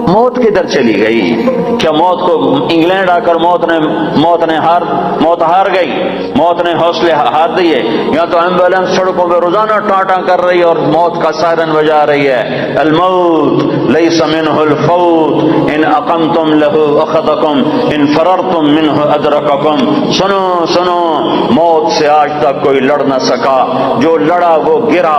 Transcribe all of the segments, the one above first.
موت کدھر چلی گئی؟ کیا موت کو انگلینڈ آ کر موت ہار گئی؟ موت نے حوصلے ہار دیے؟ یا تو ایمبولینس سڑکوں پہ روزانہ ٹاٹا کر رہی ہے اور موت کا سائرن بجا رہی ہے، الموت لیس منہ الفوت ان اقمتم لہ اخذکم ان فررتم منہ ادرککم۔ سنو سنو، موت سے آج تک کوئی لڑ نہ سکا، جو لڑا وہ گرا،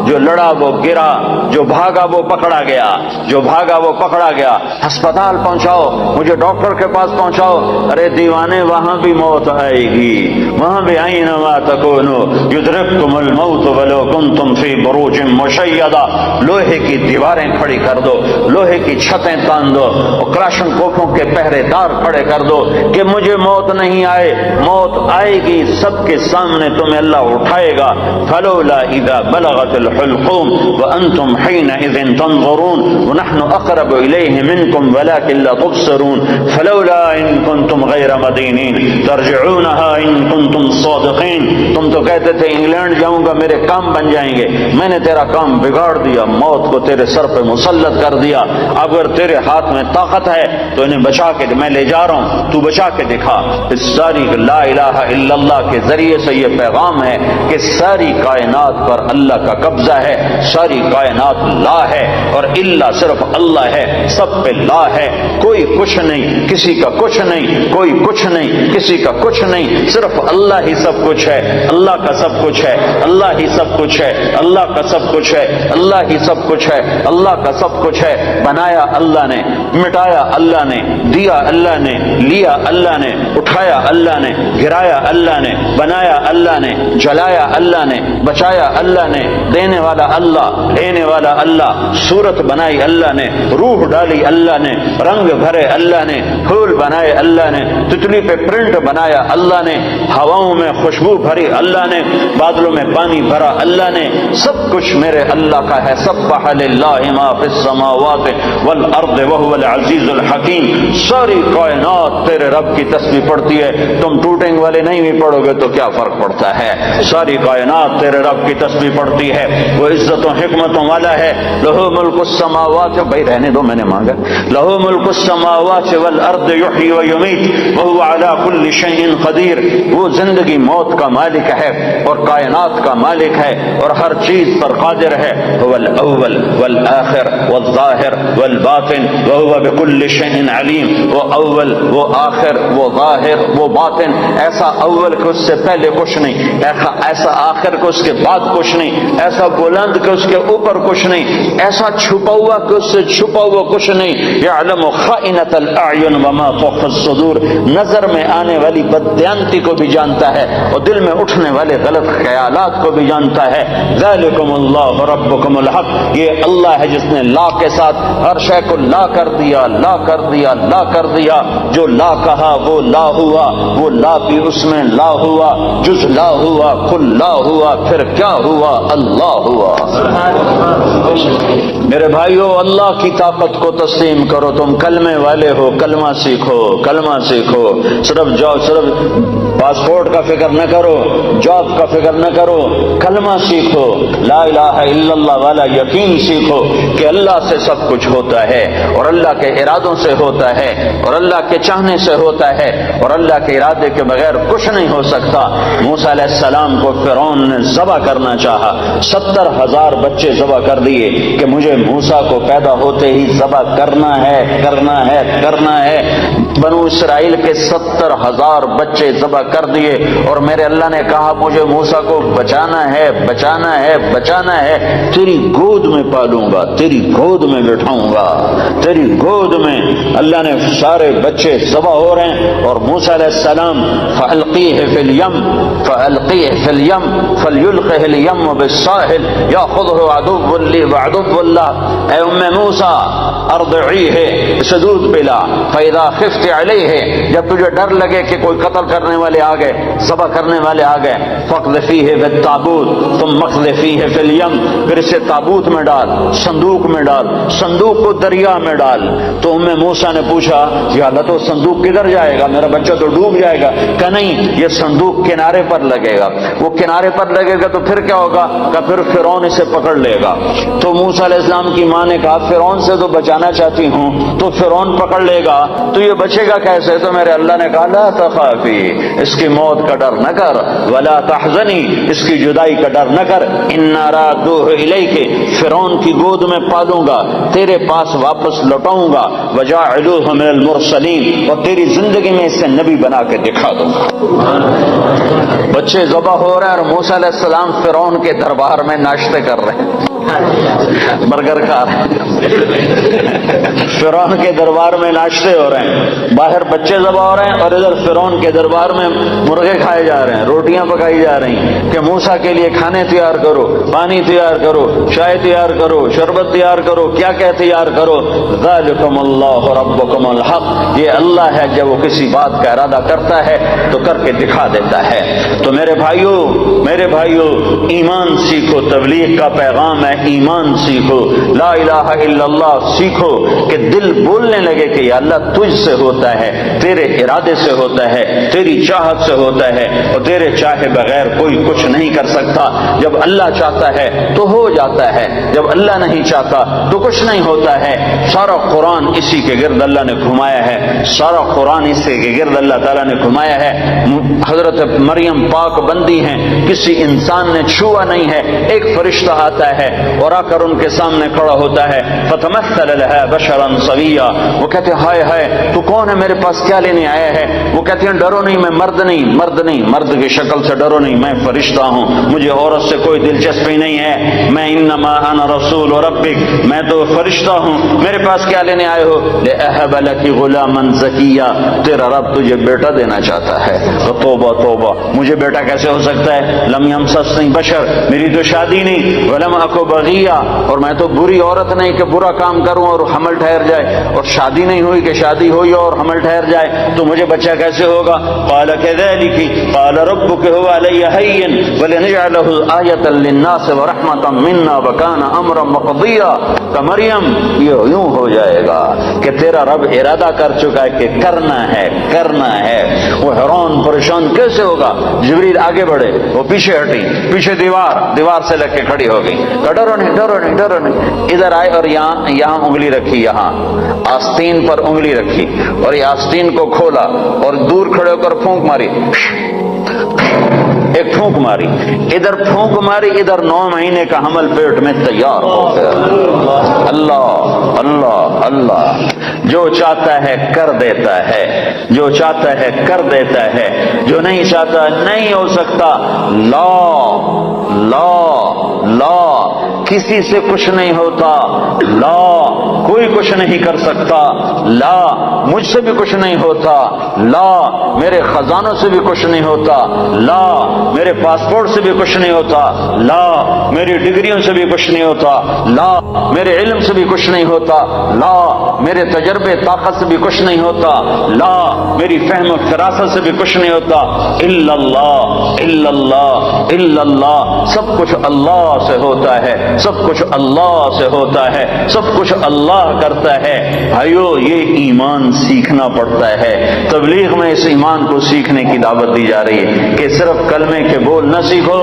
جو لڑا وہ گرا، جو بھاگا وہ پکڑا گیا، جو بھاگا وہ پکڑا گیا۔ ہسپتال پہنچاؤ، مجھے ڈاکٹر کے پاس پہنچاؤ، ارے دیوانے وہاں بھی موت آئے گی، وہاں بھی اینما تکونوا یدرککم الموت ولو کنتم فی بروج مشیدہ۔ لوہے کی دیواریں کھڑی کر دو، لوہے کی چھتیں تان دو، اور کلاشن کوفوں کے پہرے دار کھڑے کر دو کہ مجھے موت نہیں آئے۔ موت آئے گی، سب کے سامنے تمہیں اللہ اٹھائے گا۔ فلولا اذا بلغت الحلقوم وانتم حينئذ تنظرون ونحن اقرب اليه منكم ولكن لا تبصرون فلولا ان كنتم غير مدينين ترجعونها ان كنتم صادقين۔ تم تو کہتے تھے انگلینڈ جاؤں گا میرے کام بن جائیں گے، میں نے تیرا کام بگاڑ دیا، موت کو تیرے سر پہ مسلط کر دیا۔ اگر تیرے ہاتھ میں طاقت ہے تو انہیں بچا کے، میں لے جا رہا ہوں، تو بچا کے دکھا۔ اس ساری لا الہ الا اللہ کے ذریعے سے یہ پیغام ہے کہ ساری کائنات پر اللہ کا قبضہ ہے، ساری کائنات لا ہے اور اللہ صرف اللہ ہے، سب پہ لا ہے، کوئی کچھ نہیں، کسی کا کچھ نہیں، کوئی کچھ نہیں، کسی کا کچھ نہیں، صرف اللہ ہی سب کچھ ہے، اللہ کا سب کچھ ہے، اللہ ہی سب کچھ ہے، اللہ کا سب کچھ ہے، اللہ ہی سب کچھ ہے، اللہ کا سب کچھ ہے۔ بنایا اللہ نے، مٹایا اللہ نے، دیا اللہ نے، لیا اللہ نے، اٹھایا اللہ نے، گرایا اللہ نے، بنایا اللہ نے، جلایا اللہ نے، بچایا اللہ نے، دینے والا اللہ، لینے والا اللہ، صورت بنائی اللہ نے، روح ڈالی اللہ نے، رنگ بھرے اللہ نے، پھول بنائے اللہ نے، تتلی پہ پرنٹ بنایا اللہ نے، ہواؤں میں خوشبو بھری اللہ نے، بادلوں میں پانی بھرا اللہ نے، سب کچھ میرے اللہ کا ہے۔ سبح للہ ما فی السماوات والارض وهو العزیز الحکیم۔ ساری کائنات تیرے رب کی تسبیح پڑھتی ہے، تم ٹوٹنگ والے نہیں بھی پڑھو گے تو کیا فرق پڑتا ہے؟ ساری کائنات تیرے رب کی تسبیح پڑھتی ہے، وہ عزت و حکمتوں والا ہے۔ لہ ملک السماوات، بھائی رہنے دو، میں نے مانگا، لہ ملک السماوات والارض یحیی و یمیت وهو علی کل شیء قدیر۔ وہ زندگی موت کا مالک ہے اور کائنات کا مالک ہے اور ہر چیز پر قادر ہے۔ هو الاول والآخر والظاہر والباطن وهو بكل شيء علیم۔ وہ اول، وہ آخر، وہ ظاہر، وہ باطن، ایسا اول کہ اس سے پہلے کچھ نہیں، ایسا آخر کہ اس کے بعد کچھ نہیں، ایسا بلند کہ اس کے اوپر کچھ نہیں، ایسا چھپا ہوا کہ اس سے چھپا ہوا کچھ نہیں۔ یعلم خائنۃ الاعین وما تخفی الصدور، نظر میں آنے والی بددیانتی کو بھی جانتا ہے اور دل میں اٹھنے والے غلط خیالات کو بھی جانتا ہے۔ ذالکم اللہ ربکم الحق، یہ اللہ ہے جس نے لا کے ساتھ ہر شے کو لا کر دیا، لا کر دیا، لا کر دیا۔ جو لا کہا وہ لا ہوا، وہ لا بھی اس میں لا ہوا، جز لا ہوا، کل لا ہوا، پھر کیا ہوا؟ اللہ ہوا۔ میرے بھائیو، اللہ کی طاقت کو تسلیم کرو۔ تم کلمے والے ہو، کلمہ سیکھو، کلمہ سیکھو۔ صرف پاسپورٹ کا فکر نہ کرو، جاب کا فکر نہ کرو، کلمہ سیکھو، لا الہ الا اللہ والا یقین سیکھو کہ اللہ سے سب کچھ ہوتا ہے اور اللہ کے ارادوں سے ہوتا ہے اور اللہ کے چاہنے سے ہوتا ہے اور اللہ کے ارادے کے بغیر کچھ نہیں ہو سکتا۔ موسیٰ علیہ السلام کو فرعون نے ذبح کرنا چاہا، 70,000 بچے ذبح کر دیے کہ مجھے موسیٰ کو پیدا ہوتے ہی ذبح کرنا ہے، کرنا ہے، کرنا ہے۔ بنو اسرائیل کے 70,000 بچے ذبح کر دیے اور میرے اللہ نے کہا مجھے موسیٰ کو بچانا ہے، بچانا ہے، بچانا ہے، تیری گود میں پالوں گا، تیری گود میں بٹھاؤں گا، تیری گود میں۔ اللہ نے سارے بچے ذبح ہو رہے ہیں اور موسیٰ علیہ السلام فَأَلْقِيهِ فِي الْيَمِّ فَأَلْقِيهِ فِي الْيَمِّ فَلْيُلْقِهِ الْيَمُّ بِالسَّاحِلِ يَأْخُذْهُ عَدُوٌّ لِّي وَعَدُوٌّ لَّهُ۔ اے موسیٰ ارضعیہ، اسے دودھ پلا، فَإِذَا خِفْتِ عَلَيْهِ، جب تجھے ڈر لگے کہ کوئی قتل کرنے والے آ گئے، ذبح کرنے والے آ گئے، فَاقْذِفِيهِ فِي التَّابُوتِ ثُمَّ اقْذِفِيهِ فِي الْيَمِّ، پھر اسے تابوت میں ڈال، صندوق میں ڈال، صندوق کو دریا میں ڈال۔ تو موسیٰ نے پوچھا یا اللہ تو صندوق کدھر جائے گا، میرا بچہ تو ڈوب جائے گا۔ کہ نہیں، یہ صندوق کنارے پر لگے گا، وہ کنارے پر لگے گا تو پھر کیا ہوگا؟ کہ پھر فرعون اسے پکڑ لے گا۔ تو موسیٰ علیہ السلام کی ماں نے کہا فرعون سے تو بچانا بنانا چاہتی ہوں تو فرعون پکڑ لے گا تو یہ بچے گا کیسے؟ تو میرے اللہ نے کہا لا تخافی، اس کی موت کا ڈر نہ کر، ولا تحزنی، اس کی جدائی کا ڈر نہ کر، انا رادوہ الیک، فرعون کی گود میں پالوں گا، تیرے پاس واپس لوٹاؤں گا، وجاعلوہ من المرسلین، اور تیری زندگی میں اسے نبی بنا کے دکھا دوں گا۔ بچے ذبح ہو رہے ہیں اور موسیٰ علیہ السلام فرعون کے دربار میں ناشتے کر رہے ہیں، برگر کھا رہے ہیں، فرعون کے دربار میں ناشتے ہو رہے ہیں، باہر بچے ذبح ہو رہے ہیں اور ادھر فرعون کے دربار میں مرغے کھائے جا رہے ہیں، روٹیاں پکائی جا رہی ہیں کہ موسیٰ کے لیے کھانے تیار کرو، پانی تیار کرو، چائے تیار کرو، شربت تیار کرو، کیا کیا تیار کرو۔ ذالکم اللہ ربکم الحق، یہ اللہ ہے جب وہ کسی بات کا ارادہ کرتا ہے تو کر کے دکھا دیتا ہے۔ تو میرے بھائیوں ایمان سیکھو، تبلیغ کا پیغام ہے ایمان سیکھو، لا الہ الا اللہ سیکھو کہ دل بولنے لگے کہ یا اللہ تجھ سے ہوتا ہے، تیرے ارادے سے ہوتا ہے، تیری چاہت سے ہوتا ہے، اور تیرے چاہے بغیر کوئی کچھ نہیں کر سکتا۔ جب اللہ چاہتا ہے تو ہو جاتا ہے، جب اللہ نہیں چاہتا تو کچھ نہیں ہوتا ہے۔ سارا قرآن اسی کے گرد اللہ نے گھمایا ہے، سارا قرآن اسی کے گرد اللہ تعالیٰ نے گھمایا ہے۔ حضرت مریم پاک بندی ہیں، کسی انسان نے چھوا نہیں ہے، ایک فرشتہ آتا ہے اور آ کر ان کے سامنے کھڑا ہوتا ہے، فتمثل لها بشرا سویا، وہ کہتے ہیں ہائے ہائے تو کون ہے، میرے پاس کیا لینے آیا ہے؟ وہ کہتے ہیں ڈرو نہیں، میں مرد نہیں، مرد کی شکل سے ڈرو نہیں، میں فرشتہ ہوں، مجھے عورت سے کوئی دلچسپی نہیں ہے، میں انما انا رسول ربک، میں تو فرشتہ ہوں، میرے پاس کیا لینے آئے ہو؟ لأہب لک غلاما زکیا، تیرا رب تجھے بیٹا دینا چاہتا ہے۔ تو توبہ توبہ، مجھے بیٹا کیسے ہو سکتا ہے؟ لم یمسسنی بشر، میری تو شادی نہیں، ولم اکو بغیہ، اور میں تو بری عورت نہیں کہ برا کام کروں اور حمل ٹھہر جائے، اور شادی نہیں ہوئی کہ شادی ہوئی اور حمل ٹھہر جائے، تو مجھے بچہ کیسے ہوگا؟ قال كذلك قال ربك هو علي هين ولنجعله آية للناس ورحمة منا وكان امرا مقضيا، کہ مریم یہ یوں ہو جائے گا کہ تیرا رب ارادہ کر چکا ہے کہ کرنا ہے۔ وہ حیران پریشان کیسے ہوگا؟ جبریل آگے بڑھے، وہ پیچھے ہٹی، پیچھے دیوار سے لگ کے کھڑی ہو گئی، ڈرو نہیں، ادھر آئے اور یہاں انگلی رکھی، یہاں آستین پر انگلی رکھی اور یہ آستین کو کھولا اور دور کھڑے ہو کر پھونک ماری، ایک پھونک ماری، ادھر پھونک ماری، ادھر 9 مہینے کا حمل پیٹ میں تیار ہو گیا۔ اللہ اللہ اللہ، جو چاہتا ہے کر دیتا ہے، جو چاہتا ہے کر دیتا ہے، جو نہیں چاہتا نہیں ہو سکتا۔ لا کسی سے کچھ نہیں ہوتا، لا کوئی کچھ نہیں کر سکتا، لا مجھ سے بھی کچھ نہیں ہوتا، لا میرے خزانوں سے بھی کچھ نہیں ہوتا، لا میرے پاسپورٹ سے بھی کچھ نہیں ہوتا، لا میری ڈگریوں سے بھی کچھ نہیں ہوتا، لا میرے علم سے بھی کچھ نہیں ہوتا، لا میرے تجربے طاقت سے بھی کچھ نہیں ہوتا، لا میری فہم و فراست سے بھی کچھ نہیں ہوتا، الا اللہ، سب کچھ اللہ سے ہوتا ہے، سب کچھ اللہ سے ہوتا ہے، سب کچھ اللہ کرتا ہے۔ بھائیو یہ ایمان سیکھنا پڑتا ہے، تبلیغ میں اس ایمان کو سیکھنے کی دعوت دی جا رہی ہے کہ صرف کلمے کے بول نہ سیکھو،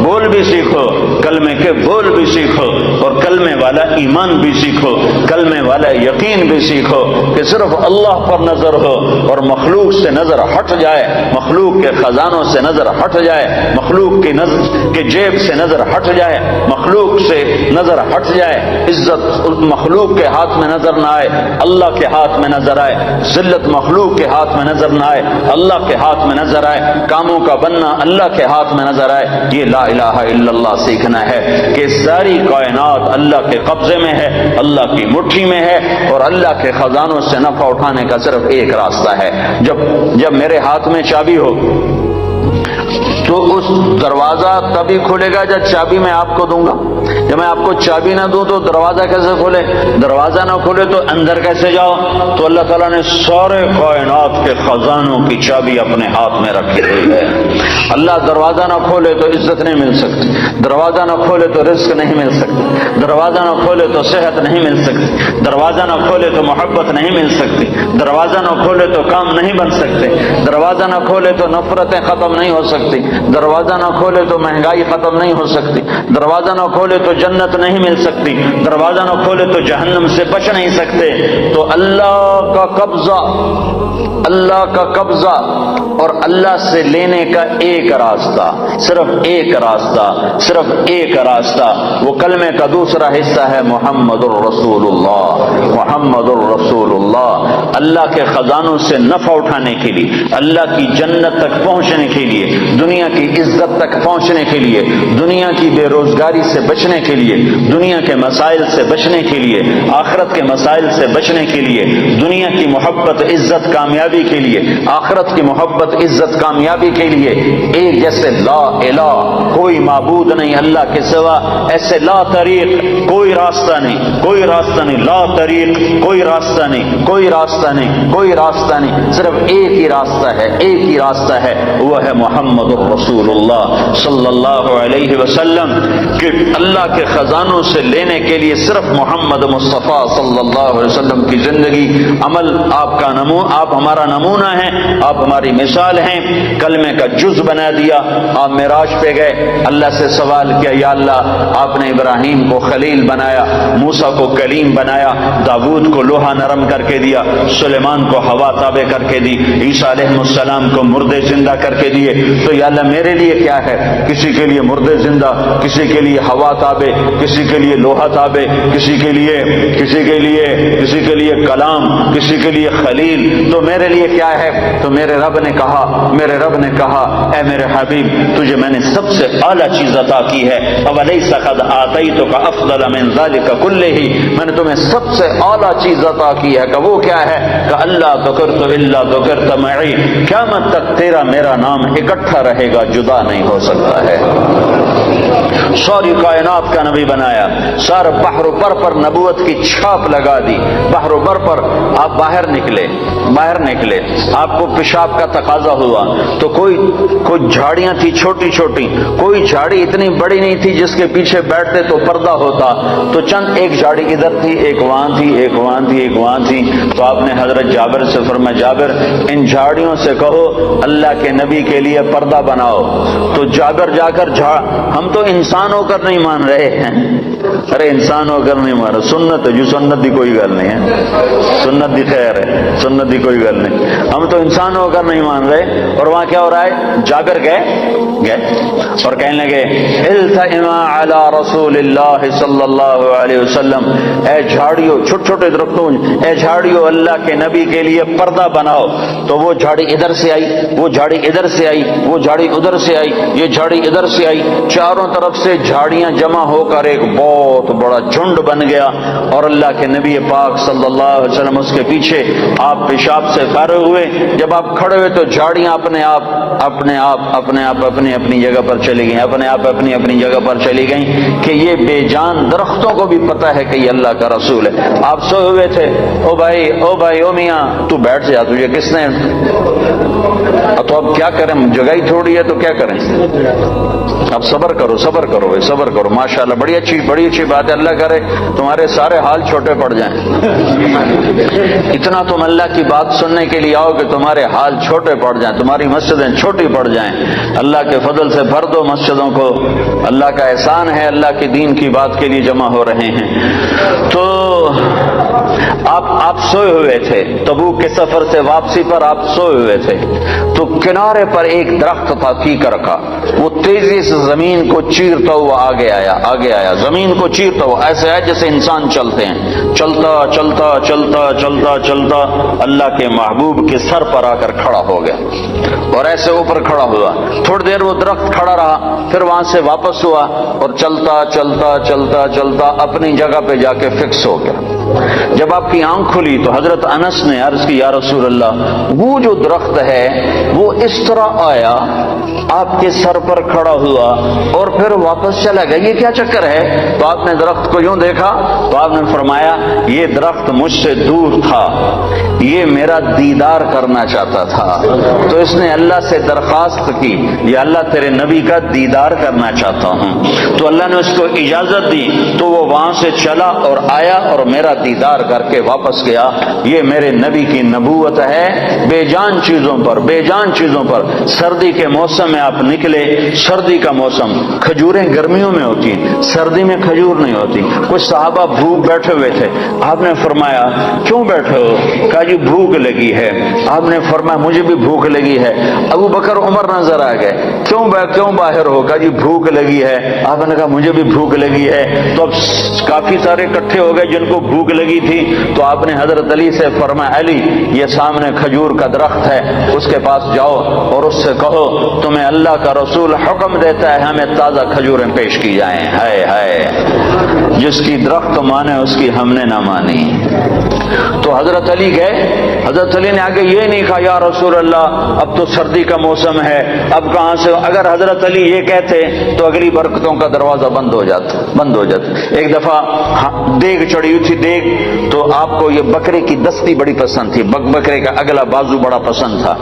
بول بھی سیکھو، کلمے کے بول بھی سیکھو، اور کلمے والا ایمان بھی سیکھو، کلمے والا یقین بھی سیکھو کہ صرف اللہ پر نظر ہو اور مخلوق سے نظر ہٹ جائے، مخلوق کے خزانوں سے نظر ہٹ جائے، مخلوق کی کے جیب سے نظر ہٹ جائے، مخلوق سے نظر ہٹ جائے، عزت مخلوق کے ہاتھ میں نظر نہ آئے، اللہ کے ہاتھ میں نظر آئے، ذلت مخلوق کے ہاتھ میں نظر نہ آئے، اللہ کے ہاتھ میں نظر آئے، کاموں کا بننا اللہ کے ہاتھ میں نظر آئے۔ یہ لا الہ الا اللہ سیکھنا ہے کہ ساری کائنات اللہ کے قبضے میں ہے، اللہ کی مٹھی میں ہے، اور اللہ کے خزانوں سے نفع اٹھانے کا صرف ایک راستہ ہے۔ جب میرے ہاتھ میں چابی ہو تو اس دروازہ تبھی کھلے گا جب چابی میں آپ کو دوں گا، جب میں آپ کو چابی نہ دوں تو دروازہ کیسے کھولے؟ دروازہ نہ کھولے تو اندر کیسے جاؤ؟ تو اللہ تعالیٰ نے سارے کائنات کے خزانوں کی چابی اپنے ہاتھ میں رکھی ہوئی ہے۔ اللہ دروازہ نہ کھولے تو عزت نہیں مل سکتی، دروازہ نہ کھولے تو رزق نہیں مل سکتی، دروازہ نہ کھولے تو صحت نہیں مل سکتی، دروازہ نہ کھولے تو محبت نہیں مل سکتی، دروازہ نہ کھولے تو کام نہیں بن سکتے، دروازہ نہ کھولے تو نفرتیں ختم نہیں ہو سکتی، دروازہ نہ کھولے تو مہنگائی ختم نہیں ہو سکتی، دروازہ نہ کھولے تو جنت نہیں مل سکتی، دروازہ نہ کھولے تو جہنم سے بچ نہیں سکتے۔ تو اللہ کا قبضہ، اللہ کا قبضہ اور اللہ سے لینے کا ایک راستہ، صرف ایک راستہ، صرف ایک راستہ، وہ کلمے کا دوسرا حصہ ہے محمد الرسول اللہ، محمد الرسول اللہ۔ اللہ کے خزانوں سے نفع اٹھانے کے لیے، اللہ کی جنت تک پہنچنے کے لیے، دنیا کی عزت تک پہنچنے کے لیے، دنیا کی بے روزگاری سے بچنے کے لیے، دنیا کے مسائل سے بچنے کے لیے، آخرت کے مسائل سے بچنے کے لیے، دنیا کی محبت عزت کامیابی کے لیے، آخرت کی محبت عزت کامیابی کے لیے، ایک جیسے لا الہ، کوئی معبود نہیں اللہ کے سوا، ایسے لا طریق، کوئی راستہ نہیں، کوئی راستہ نہیں، لا طریق، کوئی راستہ نہیں، کوئی راستہ نہیں، کوئی راستہ نہیں، صرف ایک ہی راستہ ہے، ایک ہی راستہ ہے، وہ ہے محمد الرسول اللہ صلی اللہ علیہ وسلم۔ کہ اللہ کے خزانوں سے لینے کے لیے صرف محمد مصطفیٰ صلی اللہ علیہ وسلم کی زندگی، عمل آپ کا آپ ہمارا نمونہ ہیں، آپ ہماری مثال ہیں۔ کلمے کا جز بنا دیا، آپ معراج پہ گئے، اللہ سے سوال کیا، یا اللہ آپ نے ابراہیم کو خلیل بنایا، موسیٰ کو کلیم بنایا، داود کو لوہا نرم کر کے دیا، سلیمان کو ہوا تابع کر کے دی، عیسیٰ علیہ السلام کو مردے زندہ کر کے دیے، تو یا اللہ میرے لیے کیا ہے؟ کسی کے لیے مردے زندہ، کسی کے لیے ہوا تابع، کسی کے لیے لوہا تابع، کسی کے لیے کلام، کسی کے لیے خلیل، تو میرے لیے کیا ہے؟ تو میرے رب نے کہا اے میرے حبیب تجھے میں نے سب سے اعلیٰ چیز عطا کی ہے، اولیس قد آتیتک افضل من ذلک کلہ، میں نے تمہیں سب سے اعلیٰ چیز عطا کی ہے، کہ وہ کیا ہے؟ کہ اللہ ذکرت الا ذکرت معی، قیامت تک تیرا میرا نام اکٹھا رہے گا، جدا نہیں ہو سکتا ہے۔ ساری کائنات کا نبی بنایا، سارے بحر و بر پر نبوت کی چھاپ لگا دی، بحر و بر پر آپ باہر نکلے، آپ کو پیشاب کا تقاضا ہوا تو کوئی جھاڑیاں تھی چھوٹی چھوٹی، کوئی جھاڑی اتنی بڑی نہیں تھی جس کے پیچھے بیٹھتے تو پردہ ہوتا، تو چند ایک جھاڑی ادھر تھی، ایک وہاں تھی، ایک وہاں تھی، ایک وہاں تھی، تو آپ نے حضرت جابر سے فرمایا جابر ان جھاڑیوں سے کہو اللہ کے نبی کے لیے پردہ بناؤ، تو جابر جا کر ہم تو انسان ہو کر نہیں مان رہے ہیں، ارے انسان ہو کر نہیں مان رہے، سنت ہے جو سنت دی کوئی گل نہیں ہے، سنت دی خیر ہے، سنت دی کوئی گل نہیں، ہم تو انسان ہو کر نہیں مان رہے۔ اور وہاں کیا ہو رہا ہے؟ جابر گئے اور کہنے لگے التئما علی رسول اللہ صلی اللہ علیہ وسلم، اے جھاڑیوں، چھوٹے چھوٹے درختوں، اے جھاڑیوں اللہ کے نبی کے لیے پردہ بناؤ، تو وہ جھاڑی ادھر سے آئی، وہ جھاڑی ادھر سے آئی، وہ جھاڑی ادھر سے آئی، یہ جھاڑی ادھر سے آئی، چاروں طرف سے جھاڑیاں جمع ہو کر ایک بہت بڑا جھنڈ بن گیا، اور اللہ کے نبی پاک صلی اللہ علیہ وسلم اس کے پیچھے، آپ پیشاب سے فارغ ہوئے، جب آپ کھڑے ہوئے تو جھاڑیاں اپنے آپ اپنی جگہ پر چلی گئیں، اپنے آپ اپنی جگہ پر چلی گئیں، کہ یہ بے جان درختوں کو بھی پتہ ہے کہ یہ اللہ کا رسول ہے۔ آپ سوئے ہوئے تھے، او بھائی او میاں تو بیٹھ جا، تجھے کس نے، تو اب کیا کریں، جگہ ہی تھوڑی ہے تو کیا کریں، اب صبر کرو بھائی، صبر کرو، ماشاءاللہ بڑی اچھی بات ہے، اللہ کرے تمہارے سارے حال چھوٹے پڑ جائیں، اتنا تم اللہ کی بات سننے کے لیے آؤ کہ تمہارے حال چھوٹے پڑ جائیں، تمہاری مسجدیں چھوٹی پڑ جائیں، اللہ کے فضل سے بھر دو مسجدوں کو، اللہ کا احسان ہے، اللہ کے دین کی بات کے لیے جمع ہو رہے ہیں۔ تو آپ سوئے ہوئے تھے، تبوک کے سفر سے واپسی پر آپ سوئے ہوئے تھے، تو کنارے پر ایک درخت تھا کیکر کا، وہ تیزی سے زمین کو چیرتا ہوا آگے آیا، زمین کو چیرتا ہوا، ایسے ہے جیسے انسان چلتے ہیں، چلتا اللہ کے محبوب کے سر پر آ کر کھڑا ہو گیا، اور ایسے اوپر کھڑا ہوا، تھوڑی دیر وہ درخت کھڑا رہا، پھر وہاں سے واپس ہوا، اور چلتا اپنی جگہ پہ جا کے فکس ہو گیا۔ جب آپ کی آنکھ کھلی تو حضرت انس نے عرض کی یا رسول اللہ، وہ جو درخت ہے وہ اس طرح آیا، آپ کے سر پر کھڑا ہوا اور پھر واپس چلا گیا، یہ کیا چکر ہے؟ تو آپ نے درخت کو یوں دیکھا تو آپ نے فرمایا یہ درخت مجھ سے دور تھا، یہ میرا دیدار کرنا چاہتا تھا، تو اس نے اللہ سے درخواست کی یا اللہ تیرے نبی کا دیدار کرنا چاہتا ہوں، تو اللہ نے اس کو اجازت دی، تو وہ وہاں سے چلا اور آیا اور میرا دیدار کر کے واپس گیا۔ یہ میرے نبی کی نبوت ہے، بے جان چیزوں پر سردی کے موسم موسم میں آپ نکلے، سردی کا موسم، کھجوریں گرمیوں میں ہوتی ہیں، سردی میں کھجور نہیں ہوتی۔ کچھ صحابہ بھوک بیٹھے ہوئے تھے، آپ نے فرمایا کیوں بیٹھے ہو؟ کہا جی بھوک لگی ہے۔ آپ نے فرمایا مجھے بھی بھوک لگی ہے۔ ابو بکر عمر نظر آ گئے، کیوں باہر ہو؟ کہا جی بھوک لگی ہے۔ آپ نے کہا مجھے بھی بھوک لگی ہے۔ تو اب کافی سارے اکٹھے ہو گئے جن کو بھوک لگی تھی، تو آپ نے حضرت علی سے فرمایا علی یہ سامنے کھجور کا درخت ہے، اس کے پاس جاؤ اور اس سے کہو تمہیں اللہ کا رسول حکم دیتا ہے ہمیں تازہ کھجوریں پیش کی جائیں۔ ہائے ہائے، جس کی درخت مانے اس کی ہم نے نہ مانی۔ تو حضرت علی گئے، حضرت علی نے آگے یہ نہیں کہا یا رسول اللہ اب تو سردی کا موسم ہے، اب کہاں سے؟ اگر حضرت علی یہ کہتے تو اگلی برکتوں کا دروازہ بند ہو جاتا۔ ایک دفعہ دیگ چڑھی ہوئی تھی، دیگ تو آپ کو یہ بکرے کی دستی بڑی پسند تھی، بکرے کا اگلا بازو بڑا پسند تھا،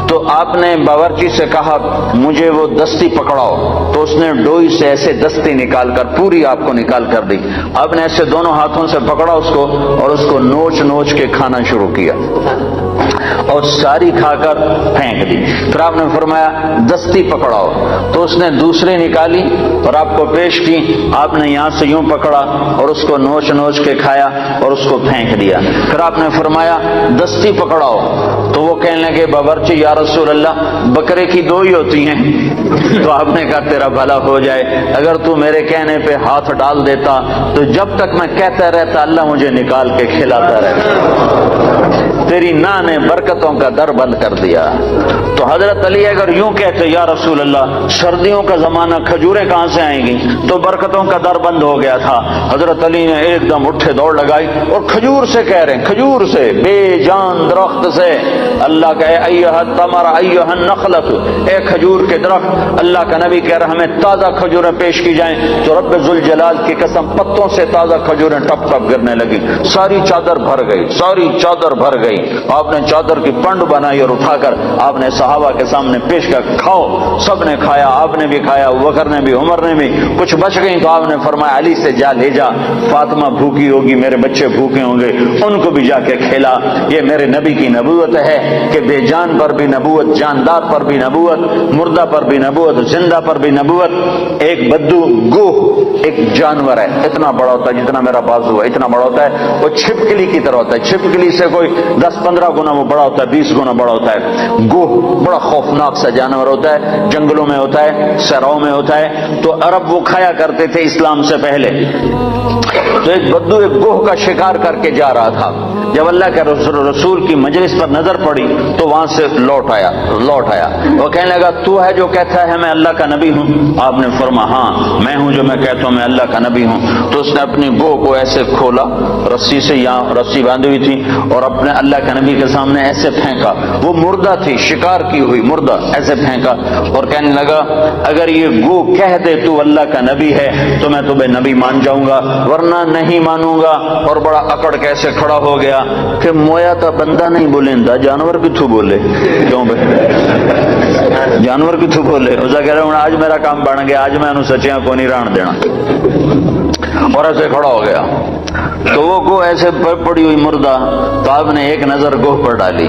تو آپ نے باورچی سے کہا مجھے وہ دستی پکڑاؤ، تو اس نے ڈوئی سے ایسے دستی نکال کر پوری آپ کو نکال کر دی۔ آپ نے ایسے دونوں ہاتھوں سے پکڑا اس کو اور اس کو نوچ نوچ کے کھانا شروع کیا اور ساری کھا کر پھینک دی۔ پھر آپ نے فرمایا دستی پکڑاؤ، تو اس نے دوسری نکالی اور آپ کو پیش کی۔ آپ نے یہاں سے یوں پکڑا اور اس کو نوچ نوچ کے کھایا اور اس کو پھینک دیا۔ پھر آپ نے فرمایا دستی پکڑاؤ، تو وہ کہنے لگے باورچی یا رسول اللہ بکرے کی دو ہی ہوتی ہیں۔ تو آپ نے کہا تیرا بھلا ہو جائے، اگر تو میرے کہنے پہ ہاتھ ڈال دیتا تو جب تک میں کہتا رہتا اللہ مجھے نکال کے کھلاتا رہتا، تیری نا نے برکتوں کا در بند کر دیا۔ تو حضرت علی اگر یوں کہتے یا رسول اللہ سردیوں کا زمانہ کھجوریں کہاں سے آئیں گی، تو برکتوں کا در بند ہو گیا تھا۔ حضرت علی نے ایک دم اٹھے دوڑ لگائی اور کھجور سے کہہ رہے ہیں، کھجور سے، بے جان درخت سے اللہ کا ایھا التمر ایھا النخلۃ، اے کھجور کے درخت، اللہ کا نبی کہہ رہا ہمیں تازہ کھجوریں پیش کی جائیں۔ تو رب ذوالجلال کی قسم پتوں سے تازہ کھجوریں ٹپ ٹپ گرنے لگی، ساری چادر بھر گئی، ساری چادر بھر گئی۔ آپ نے چادر کی پنڈ بنائی اور اٹھا کر آپ نے صحابہ کے سامنے پیش کر کھاؤ۔ سب نے کھایا، آپ نے بھی کھایا، ابوبکر نے بھی، عمر نے بھی۔ کچھ بچ گئی تو آپ نے فرمایا علی سے جا لے جا، فاطمہ بھوکی ہوگی، میرے بچے بھوکے ہوں گے، ان کو بھی جا کے کھلا۔ یہ میرے نبی کی نبوت ہے کہ بے جان پر بھی نبوت، جاندار پر بھی نبوت، مردہ پر بھی نبوت، زندہ پر بھی نبوت۔ ایک بدو گوہ ایک جانور ہے، اتنا بڑا ہوتا ہے جتنا میرا بازو ہے، اتنا بڑا ہوتا ہے، وہ چھپکلی کی طرح ہوتا ہے، چھپکلی سے کوئی 10-15 گنا وہ بڑا ہوتا ہے، 20 گنا بڑا ہوتا ہے۔ گوہ بڑا خوفناک سا جانور ہوتا ہے، جنگلوں میں ہوتا ہے، صحراؤں میں ہوتا ہے۔ تو عرب وہ کھایا کرتے تھے اسلام سے پہلے۔ تو ایک بدو ایک گوہ کا شکار کر کے جا رہا تھا، جب اللہ کے رسول کی مجلس پر نظر پڑی تو وہاں سے لوٹ آیا۔ وہ کہنے لگا تو ہے جو کہتا ہے میں اللہ کا نبی ہوں؟ آپ نے فرمایا ہاں میں ہوں جو میں کہتا ہوں میں اللہ کا نبی ہوں۔ تو اس نے اپنی گوہ کو ایسے کھولا، رسی سے، یہاں رسی باندھی ہوئی تھی، اور اپنے اللہ کے نبی کے سامنے ایسے پھینکا۔ وہ مردہ تھی، شکار کی ہوئی مردہ، ایسے پھینکا اور کہنے لگا اگر یہ گوہ کہہ دے تو اللہ کا نبی ہے تو میں تمہیں نبی مان جاؤں گا، ورنہ نہیں مانوں گا۔ اور بڑا اکڑ کے ایسے کھڑا ہو گیا کہ مویا تا بندہ نہیں بولیندا، جانور بھی تو بولے کیوں بے، جانور بھی تو بولے۔ اس کہہ رہا ہوں آج میرا کام بن گیا، آج میں انہوں سچیاں کو نہیں ران دینا، اور ایسے کھڑا ہو گیا۔ تو وہ گوہ ایسے پڑی ہوئی مردہ، تو آپ نے ایک نظر گوہ پر ڈالی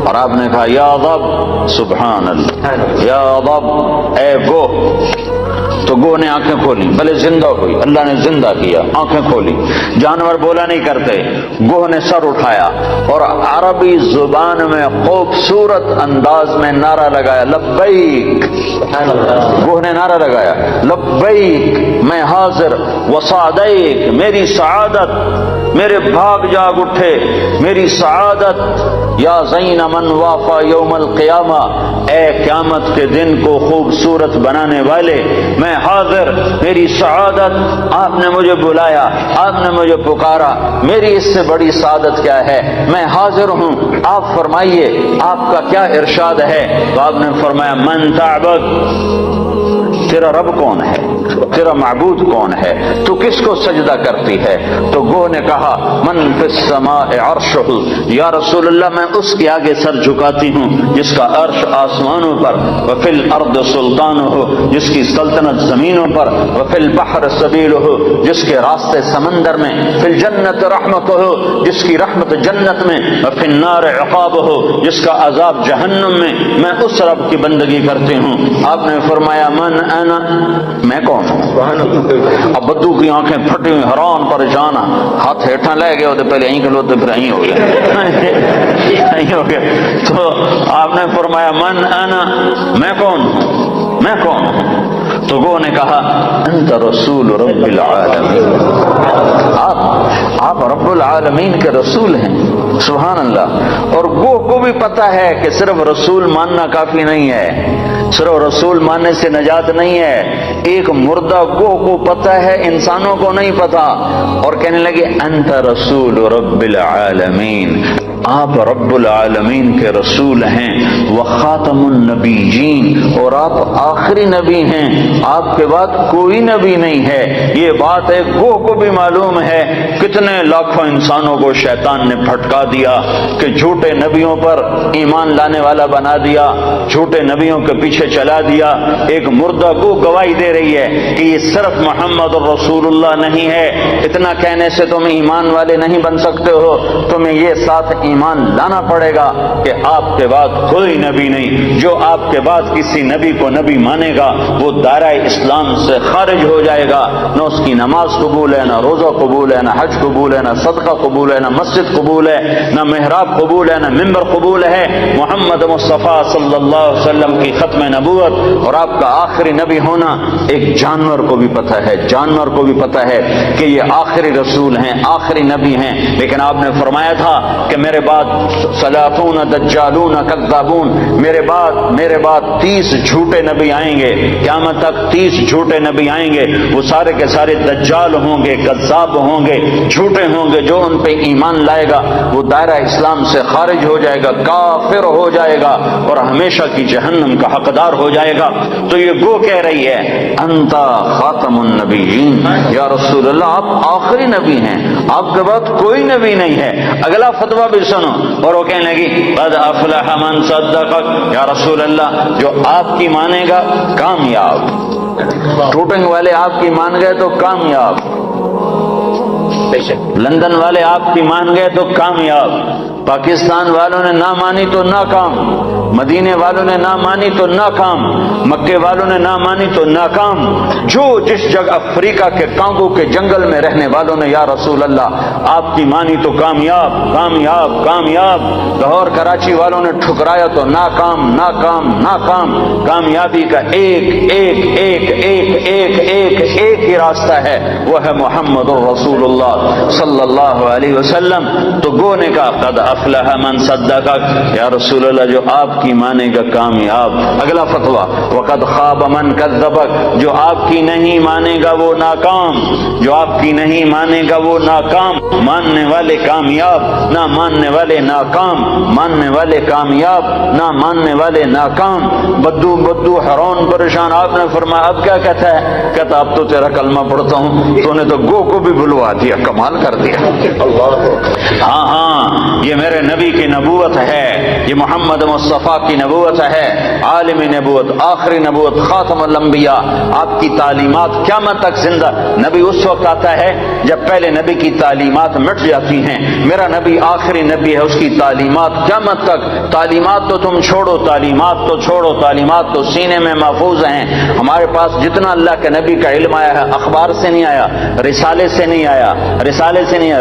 اور آپ نے کہا یا ضب سبحان اللہ، یا ضب اے گوہ۔ تو گوہ نے آنکھیں کھولی، بھلے زندہ ہوئی، اللہ نے زندہ کیا، آنکھیں کھولی۔ جانور بولا نہیں کرتے، گوہ نے سر اٹھایا اور عربی زبان میں خوبصورت انداز میں نعرہ لگایا لبیک۔ گوہ نے نعرہ لگایا لبیک میں حاضر، وسعدیک میری سعادت، میرے بھاگ جاگ اٹھے میری سعادت، یا زین من وافا یوم القیامہ، اے قیامت کے دن کو خوبصورت بنانے والے، میں حاضر، میری سعادت، آپ نے مجھے بلایا، آپ نے مجھے پکارا، میری اس سے بڑی سعادت کیا ہے، میں حاضر ہوں، آپ فرمائیے آپ کا کیا ارشاد ہے۔ تو آپ نے فرمایا من تعبد، تیرا رب کون ہے، تیرا معبود کون ہے، تو کس کو سجدہ کرتی ہے؟ تو گو نے کہا من فی السماء عرشہ، یا رسول اللہ میں اس کے آگے سر جھکاتی ہوں جس کا عرش آسمانوں پر، وفی الارض سلطانہ، جس کی سلطنت زمینوں پر، وفی البحر سبیلہ، جس کے راستے سمندر میں، فی الجنت رحمتہ، جس کی رحمت جنت میں، وفی النار عقابہ، جس کا عذاب جہنم میں اس رب کی بندگی کرتی ہوں۔ آپ نے فرمایا من انا، میں کون ہوں؟ اب بدو کی آنکھیں پھٹی ہوئی، حیران پریشان، ہاتھ ہیٹھا لے گئے ہوتے، پہلے یہیں کھلوتے پھر یہیں ہو گئے تو آپ نے فرمایا من انا، میں کون ہوں، میں کون ہوں؟ تو وہ نے کہا انت رسول رب العالمین، آپ رب العالمین کے رسول ہیں۔ سبحان اللہ۔ اور وہ کو بھی پتا ہے کہ صرف رسول ماننا کافی نہیں ہے، صرف رسول ماننے سے نجات نہیں ہے، ایک مردہ گو کو پتا ہے، انسانوں کو نہیں پتا، اور کہنے لگے انت رسول رب العالمین، آپ رب العالمین کے رسول ہیں، وخاتم النبیین، اور آپ آخری نبی ہیں، آپ کے بعد کوئی نبی نہیں ہے۔ یہ بات ایک گو کو بھی معلوم ہے۔ کتنے لاکھوں انسانوں کو شیطان نے پھٹکا دیا کہ جھوٹے نبیوں پر ایمان لانے والا بنا دیا، جھوٹے نبیوں کے پیچھے چلا دیا۔ ایک مردہ گو گواہی دے رہی ہے کہ یہ صرف محمد الرسول اللہ نہیں ہے، اتنا کہنے سے تم ایمان والے نہیں بن سکتے ہو، تمہیں یہ ساتھ ایمان لانا پڑے گا کہ آپ کے بعد کوئی نبی نہیں۔ جو آپ کے بعد کسی نبی کو نبی مانے گا وہ دائرہ اسلام سے خارج ہو جائے گا، نہ اس کی نماز قبول ہے، نہ روزہ قبول ہے، نہ حج قبول ہے، نہ صدقہ قبول ہے، نہ مسجد قبول ہے، نہ محراب قبول ہے، نہ ممبر قبول ہے۔ محمد مصطفیٰ صلی اللہ علیہ وسلم کی ختم نبوت اور آپ کا آخری نبی ہونا ایک جانور کو بھی پتہ ہے، جانور کو بھی پتہ ہے کہ یہ آخری رسول ہیں، آخری نبی ہیں۔ لیکن آپ نے فرمایا تھا کہ میرے بعد سلاطون دجالون کذابون، میرے بعد 30 جھوٹے نبی آئیں گے، قیامت تک 30 جھوٹے نبی آئیں گے، وہ سارے کے سارے دجال ہوں گے، کذاب ہوں گے، جھوٹے ہوں گے۔ جو ان پہ ایمان لائے گا وہ دائرہ اسلام سے خارج ہو جائے گا، کافر ہو جائے گا اور ہمیشہ کی جہنم کا حقدار ہو جائے گا۔ تو یہ گو کہہ رہی ہے انت خاتم النبیین، یا رسول اللہ آپ آخری نبی ہیں، آپ کے بعد کوئی نبی نہیں ہے۔ اگلا فتویٰ بھی سنو، اور وہ کہنے لگی قد افلح من صدقک، یا رسول اللہ جو آپ کی مانے گا کامیاب، ٹوٹنگ والے آپ کی مان گئے تو کامیاب، لندن والے آپ کی مان گئے تو کامیاب، پاکستان والوں نے نہ مانی تو ناکام، مدینے والوں نے نہ مانی تو ناکام، مکے والوں نے نہ مانی تو ناکام، جو جس جگہ افریقہ کے کانگو کے جنگل میں رہنے والوں نے یا رسول اللہ آپ کی مانی تو کامیاب کامیاب کامیاب، لاہور کراچی والوں نے ٹھکرایا تو ناکام ناکام ناکام۔ کامیابی کا ایک ایک ایک ایک ایک ایک ایک ہی راستہ ہے، وہ ہے محمد رسول اللہ صلی اللہ علیہ وسلم۔ تو گو نے کہا قد افلح من صدقک، یا رسول اللہ جو آپ کی مانے گا کامیاب۔ اگلا فتویٰ وقد خاب من کذبک، جو آپ کی نہیں مانے گا وہ ناکام، جو آپ کی نہیں مانے گا وہ ناکام۔ ماننے والے کامیاب، نہ ماننے والے ناکام، ماننے والے کامیاب، نہ ماننے والے ناکام۔ بدو حیران پریشان۔ آپ نے فرمایا اب کیا کہتا ہے؟ کہتا اب تو تیرا کلمہ پڑھتا ہوں، تو نے تو گو کو بھی بلوا دیا، کمال کر دیا۔ ہاں یہ میرے نبی کی نبوت ہے، یہ محمد مصطفیٰ کی نبوت ہے، عالمی نبوت، آخری نبوت، خاتم الانبیاء۔ آپ کی تعلیمات قیامت تک زندہ۔ نبی اس وقت آتا ہے جب پہلے نبی کی تعلیمات مٹ جاتی ہیں، میرا نبی آخری نبی ہے، اس کی تعلیمات قیامت تک۔ تعلیمات تو تم چھوڑو، تعلیمات تو چھوڑو، تعلیمات تو سینے میں محفوظ ہیں۔ ہمارے پاس جتنا اللہ کے نبی کا علم آیا ہے اخبار سے نہیں آیا، رسالے سے نہیں آیا،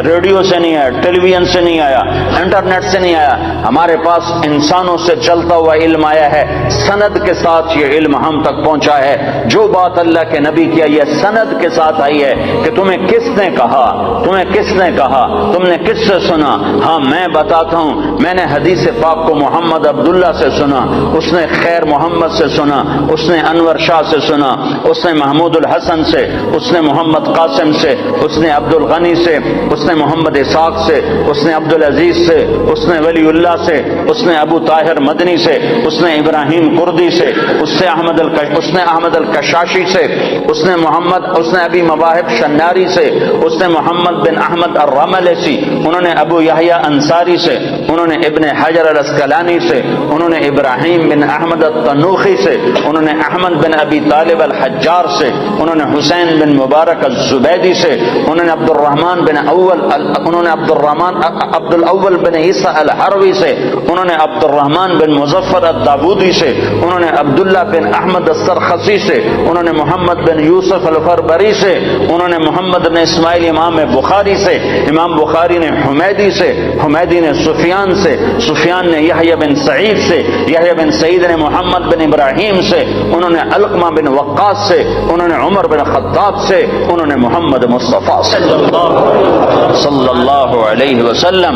ریڈیو سے نہیں آیا، ٹیلی ویژن سے نہیں آیا، انٹرنیٹ سے نہیں آیا، ہمارے پاس انسانوں سے چلتا ہوا علم آیا ہے، سند کے ساتھ یہ علم ہم تک پہنچا ہے۔ جو بات اللہ کے نبی کی یہ سند کے ساتھ آئی ہے کہ تمہیں کس نے کہا، تم نے کس سے سنا؟ ہاں میں بتاتا ہوں، میں نے حدیث پاک کو محمد عبداللہ سے سنا، اس نے خیر محمد سے سنا، اس نے انور شاہ سے سنا، اس نے محمود الحسن سے، اس نے محمد قاسم سے، اس نے عبد الغنی سے، اس نے محمد اسحاق سے، اس نے عبد العزیز سے، اس نے ولی اللہ سے، اس اس نے ابو طاہر مدنی سے، اس نے ابراہیم کردی سے، اس نے احمد الکشاشی سے، اس نے ابی مواہب شناری سے، اس نے محمد بن احمد الرملسی، انہوں نے ابو یحییٰ انصاری سے، انہوں نے ابن حجر الاسقلانی سے، انہوں نے ابراہیم بن احمد التنوخی سے، انہوں نے احمد بن ابی طالب الحجار سے، انہوں نے حسین بن مبارک الزبیدی سے، انہوں نے عبد الاول بن عیسیٰ الحروی سے، انہوں نے عبد الرحمن بن مظفر الداودی سے، انہوں نے عبداللہ بن احمد السرخسی سے، انہوں نے محمد بن یوسف الفربری سے، انہوں نے محمد بن اسماعیل امام بخاری سے، امام بخاری نے حمیدی سے، حمیدی نے سفیان سے، سفیان نے یحییٰ بن سعید سے، یحییٰ بن سعید نے محمد بن ابراہیم سے، انہوں نے علقمہ بن وقاص سے، انہوں نے عمر بن خطاب سے، انہوں نے محمد مصطفیٰ صلی اللہ علیہ وسلم.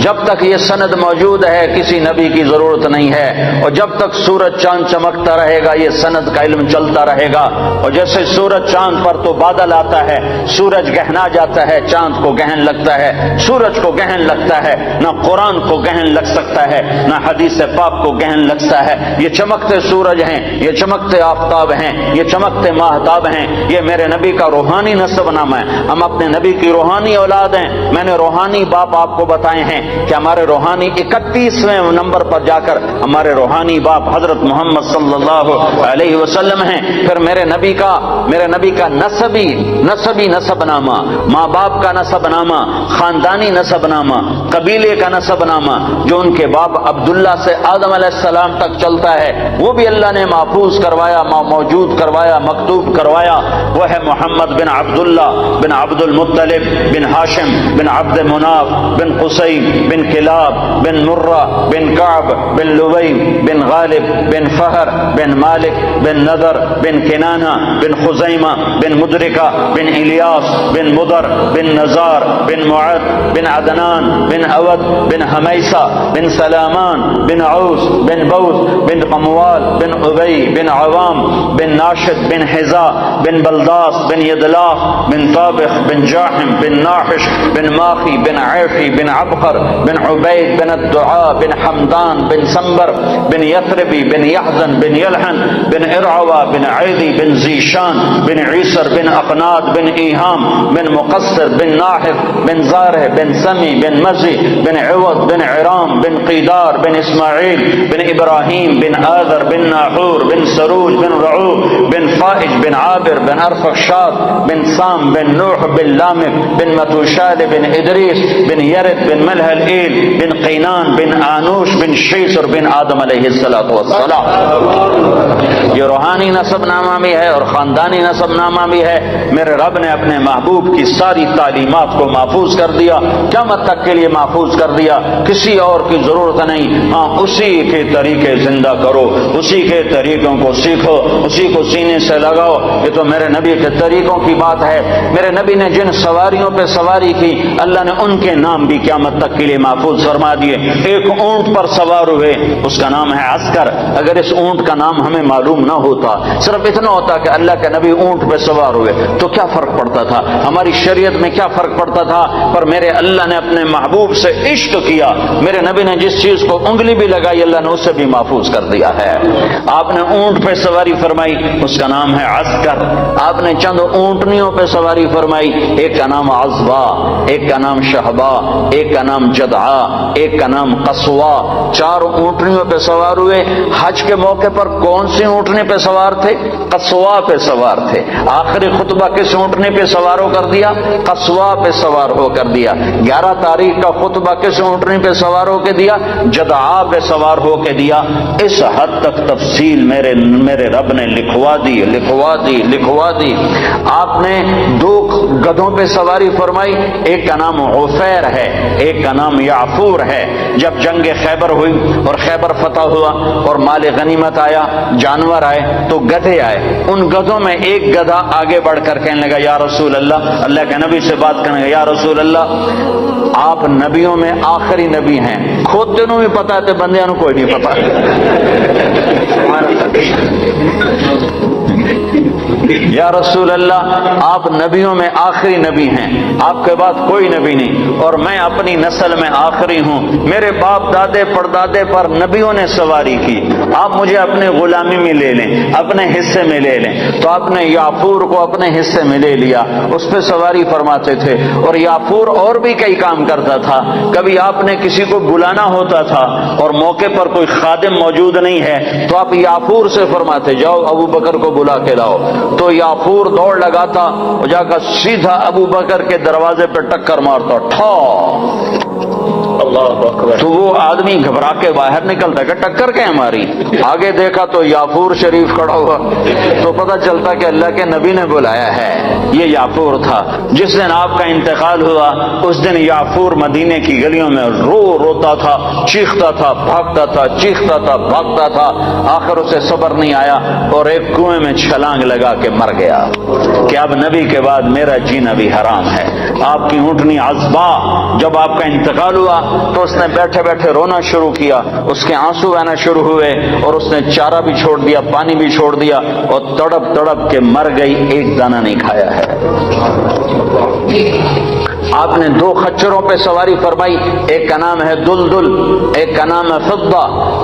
جب تک یہ سند موجود ہے کسی نبی کی ضرورت نہیں ہے، اور جب تک سورج چاند چمکتا رہے گا یہ سند کا علم چلتا رہے گا. اور جیسے سورج چاند پر تو بادل آتا ہے، سورج گہنا جاتا ہے، چاند کو گہن لگتا ہے، سورج کو گہن لگتا ہے، نہ قرآن کو گہن لگ سکتا ہے نہ حدیث پاک کو گہن لگتا ہے. یہ چمکتے سورج ہیں، یہ چمکتے آفتاب ہیں، یہ چمکتے ماہتاب ہیں، یہ میرے نبی کا روحانی نسب نامہ ہے. ہم اپنے نبی کی روحانی اولاد ہیں. میں نے روحانی باپ آپ کو بتائے ہیں کہ ہمارے روحانی 31ویں نمبر پر جا کر ہمارے روحانی باپ حضرت محمد صلی اللہ علیہ وسلم ہیں. پھر میرے نبی کا نسبی نسب نامہ، ماں باپ کا نسب نامہ، خاندانی نسب نامہ، قبیلے کا نسب نامہ جو ان کے باپ عبداللہ سے آدم علیہ السلام تک چلتا ہے، وہ بھی اللہ نے محفوظ کروایا، موجود کروایا، مکتوب کروایا. وہ ہے محمد بن عبداللہ بن عبد المطلب بن ہاشم بن عبد مناف بن قصی بن کلاب بن مرہ بن کعب بن لوی بن غالب بن فہر بن مالک بن نضر بن کنانہ بن خزیمہ بن مدرکہ بن الیاس بن مدر بن نزار بن معد بن عدنان بن اود بن حمیسہ بن سلامان بن عوس بن بوس بن قموال بن ابی بن عوام بن ناشد بن حذا بن بلداس بن یدلاف بن طابخ بن جاحم بن ناحش بن ماخی بن عیفی بن عبقر بن عبید بن الدعاء بن حمدان بن سنبر بن یثربی بن یحزن بن یلحن بن ارعوا بن عیدی بن زیشان بن عیسر بن اقناد بن ایہام بن مقصر بن ناحف بن زارہ بن سمی بن مزی بن عوض بن عرام بن قیدار بن اسماعیل بن ابراہیم بن آذر بن ناحور بن سروج بن رعو بن فائج بن عابر بن ارفخشاد بن سام بن نوح بن لامک بن متوشال بن ادریس بن یرد بن ملح الایل بن قینان بن آنوش بن شیسر بن آدم علیہ السلام. یہ روحانی نسب نامہ بھی ہے اور خاندانی نسب نامہ بھی ہے. میرے رب نے اپنے محبوب کی ساری تعلیمات کو محفوظ کر دیا، قیامت تک کے لیے محفوظ کر دیا. کسی اور کی ضرورت نہیں. ہاں، اسی کے طریقے زندہ کرو، اسی کے طریقوں کو سیکھو، اسی کو سینے سے لگاؤ. یہ تو میرے نبی کے طریقوں کی بات ہے. میرے نبی نے جن سواریوں پہ سواری کی اللہ نے ان کے نام بھی قیامت تک کے لیے محفوظ فرما دیے. ایک اونٹ پر سوار ہوئے، اس کا نام ہے عسکر. اگر اس اونٹ کا نام ہمیں معلوم نہ ہوتا، صرف اتنا ہوتا کہ اللہ کے نبی اونٹ پہ سوار ہوئے، تو کیا فرق پڑتا تھا؟ ہماری شریعت میں کیا فرق پڑتا تھا؟ پر میرے اللہ نے اپنے محبوب سے عشق کیا. میرے نبی نے جس چیز کو انگلی بھی لگائی اللہ نے اسے بھی محفوظ کر دیا ہے. آپ نے اونٹ پہ سواری فرمائی، اس کا نام ہے عسکر. آپ نے چند اونٹنیوں پہ سواری فرمائی، ایک کا نام عزبا، ایک کا نام شہبا، ایک کا نام جدعا، ایک کا نام قصوا. 4 اونٹنیوں پہ سوار ہوئے. حج کے موقع پر کون سی اونٹنی پہ سوار تھے؟ قصوا پہ سوار تھے. آخری خطبہ کس اونٹنی پہ سوار ہو کر دیا؟ قصوا پہ سوار ہو کر دیا. 11 تاریخ کا خطبہ کس اونٹنی پہ سوار ہو کے دیا؟ جدعا پہ سوار ہو کے دیا. اس حد تک تفصیل میرے رب نے لکھوا دی. آپ نے 2 گدھوں پہ سواری فرمائی، ایک کا نام عفیر ہے، ایک کا نام یعفور ہے. جب جنگ خیبر ہوئی اور خیبر فتح ہوا اور مال غنیمت آیا، جانور آئے، تو گدھے آئے. ان گدھوں میں ایک گدھا آگے بڑھ کر کہنے لگا یا رسول اللہ، اللہ کے نبی سے بات کرنے لگا، یا رسول اللہ آپ نبیوں میں آخری نبی ہیں. کھوتے نو بھی پتا ہے، بندیاں نو کوئی نہیں پتا. یا رسول اللہ آپ نبیوں میں آخری نبی ہیں، آپ کے بعد کوئی نبی نہیں، اور میں اپنی نسل میں آخری ہوں، میرے باپ دادے پردادے پر نبیوں نے سواری کی، آپ مجھے اپنے غلامی میں لے لیں، اپنے حصے میں لے لیں۔ تو آپ نے یافور کو اپنے حصے میں لے لیا، اس پہ سواری فرماتے تھے، اور یافور اور بھی کئی کام کرتا تھا۔ کبھی آپ نے کسی کو بلانا ہوتا تھا اور موقع پر کوئی خادم موجود نہیں ہے تو آپ یافور سے فرماتے جاؤ ابو بکر کو بلا کے لاؤ، تو یافور دوڑ لگاتا اور جا کر سیدھا ابو بکر کے دروازے پہ ٹکر مارتا، ٹھا، اللہ اکبر۔ تو وہ آدمی گھبرا کے باہر نکلتا کہ ٹکر کیا ماری، آگے دیکھا تو یافور شریف کھڑا ہوا، تو پتہ چلتا کہ اللہ کے نبی نے بلایا ہے۔ یہ یافور تھا۔ جس دن آپ کا انتقال ہوا اس دن یافور مدینے کی گلیوں میں روتا تھا، چیختا تھا، بھاگتا تھا، چیختا تھا، بھاگتا تھا، آخر اسے صبر نہیں آیا اور ایک کنویں میں چھلانگ لگا کے مر گیا کہ اب نبی کے بعد میرا جینا بھی حرام ہے۔ آپ کی اونٹنی عذبا جب آپ کا انتقال ہوا تو اس نے بیٹھے بیٹھے رونا شروع کیا، اس کے آنسو بہنا شروع ہوئے اور اس نے چارہ بھی چھوڑ دیا، پانی بھی چھوڑ دیا اور تڑپ تڑپ کے مر گئی، ایک دانہ نہیں کھایا ہے۔ آپ نے 2 خچروں پہ سواری فرمائی، ایک کا نام ہے دلدل، ایک کا نام ہے فضہ۔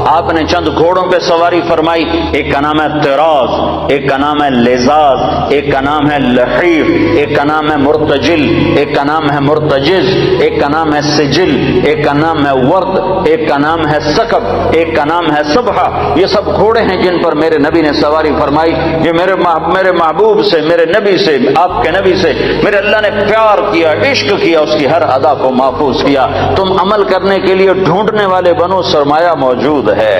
آپ نے چند گھوڑوں پہ سواری فرمائی، ایک کا نام ہے طراز، ایک کا نام ہے لزاز، ایک کا نام ہے لحیف، ایک کا نام ہے مرتجل، ایک کا نام ہے مرتجز، ایک کا نام ہے سجل، ایک کا نام ہے ورد، ایک کا نام ہے سکب، ایک کا نام ہے صبحہ۔ یہ سب گھوڑے ہیں جن پر میرے نبی نے سواری فرمائی۔ یہ میرے محبوب سے، میرے نبی سے، آپ کے نبی سے میرے اللہ نے پیار کیا، عشق کیا، اس کی ہر ادا کو محفوظ کیا۔ تم عمل کرنے کے لیے ڈھونڈنے والے بنو، سرمایہ موجود ہے،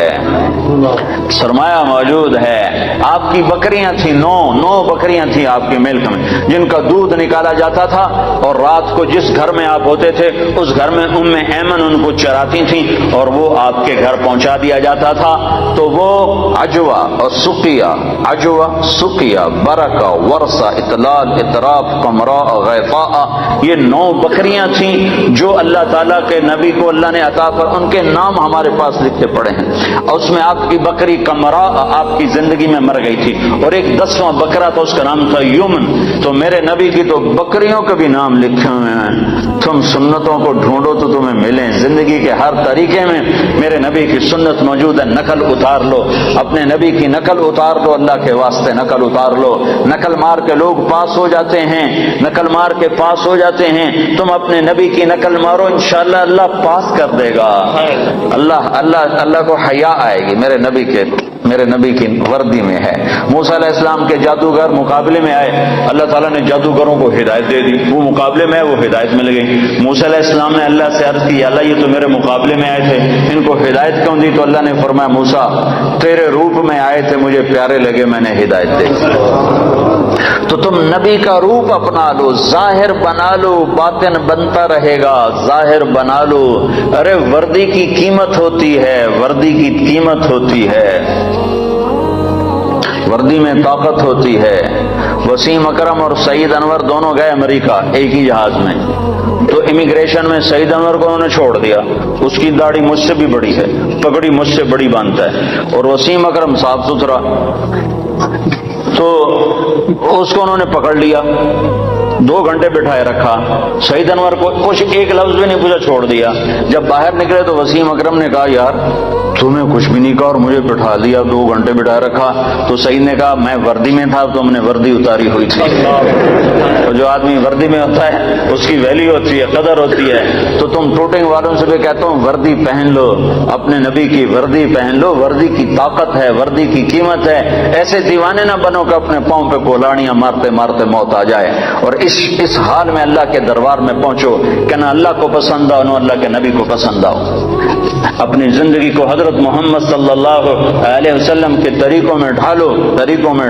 سرمایہ موجود ہے۔ آپ کی بکریاں تھیں، 9 بکریاں تھیں آپ کے ملک میں جن کا دودھ نکالا جاتا تھا، اور رات کو جس گھر میں آپ ہوتے تھے اس گھر میں ام ایمن ان کو چراتی تھیں اور وہ آپ کے گھر پہنچا دیا جاتا تھا۔ تو وہ عجوہ اور سقیہ، عجوہ، سقیہ، برکہ، ورثہ، اطلال، اطراف، قمراء، غیفاء، یہ 9 بکریاں تھیں جو اللہ تعالیٰ کے نبی کو اللہ نے عطا کر، ان کے نام ہمارے پاس لکھے پڑے ہیں، اور اس میں آپ کی بکری قمراء آپ کی زندگی میں مر گئی تھی، اور ایک 10واں بکرا تھا، اس کا نام تھا یمن۔ تو میرے نبی کی تو بکریوں کے بھی نام لکھے ہوئے ہیں۔ تم سنتوں کو ڈھونڈو تو تمہیں ملیں، زندگی کے ہر طریقے میں میرے نبی کی سنت موجود ہے، نقل اتار لو، اپنے نبی کی نقل اتار لو، اللہ کے واسطے نقل اتار لو۔ نقل مار کے لوگ پاس ہو جاتے ہیں، نقل مار کے پاس ہو جاتے ہیں، تم اپنے نبی کی نقل مارو، انشاءاللہ اللہ پاس کر دے گا۔ اللہ کو حیا آئے گی، میرے نبی کی وردی میں ہے۔ موسیٰ علیہ السلام کے جادوگر مقابلے میں آئے، اللہ تعالیٰ نے جادوگروں کو ہدایت دے دی، وہ مقابلے میں آئے، وہ ہدایت میں لگے۔ موسیٰ علیہ السلام نے اللہ سے عرض کی، اللہ یہ تو میرے مقابلے میں آئے تھے، ان کو ہدایت کیوں دی؟ تو اللہ نے فرمایا، موسیٰ تیرے روپ میں آئے تھے، مجھے پیارے لگے، میں نے ہدایت دے دی۔ تو تم نبی کا روپ اپنا لو، ظاہر بنا لو، باطن بنتا رہے گا، ظاہر بنا لو۔ ارے وردی کی قیمت ہوتی ہے، وردی کی قیمت ہوتی ہے، وردی میں طاقت ہوتی ہے۔ وسیم اکرم اور سعید انور دونوں گئے امریکہ ایک ہی جہاز میں، تو امیگریشن میں سعید انور کو انہوں نے چھوڑ دیا، اس کی داڑھی مجھ سے بھی بڑی ہے، پگڑی مجھ سے بڑی باندھتا ہے، اور وسیم اکرم صاف ستھرا، تو اس کو انہوں نے پکڑ لیا، 2 گھنٹے بٹھائے رکھا، سعید انور کو کچھ ایک لفظ بھی نہیں پوچھا، چھوڑ دیا۔ جب باہر نکلے تو وسیم اکرم نے کہا، یار تمہیں کچھ بھی نہیں کہا اور مجھے بٹھا دیا، 2 گھنٹے بٹھائے رکھا۔ تو سعید نے کہا، میں وردی میں تھا، تم نے وردی اتاری ہوئی تھی۔ تو جو آدمی وردی میں ہوتا ہے اس کی ویلیو ہوتی ہے، قدر ہوتی ہے۔ تو تم ٹوٹنگ والوں سے بھی کہتا ہوں، وردی پہن لو، اپنے نبی کی وردی پہن لو، وردی کی طاقت ہے، وردی کی قیمت ہے۔ ایسے دیوانے نہ بنو کہ اپنے پاؤں پہ کولاڑیاں مارتے مارتے موت آ جائے، اور اس حال میں اللہ کے دربار میں پہنچو کہ نہ اللہ کو پسند آؤ، نہ اللہ کے نبی کو پسند آؤ۔ اپنی زندگی کو حضرت محمد صلی اللہ علیہ وسلم کے طریقوں میں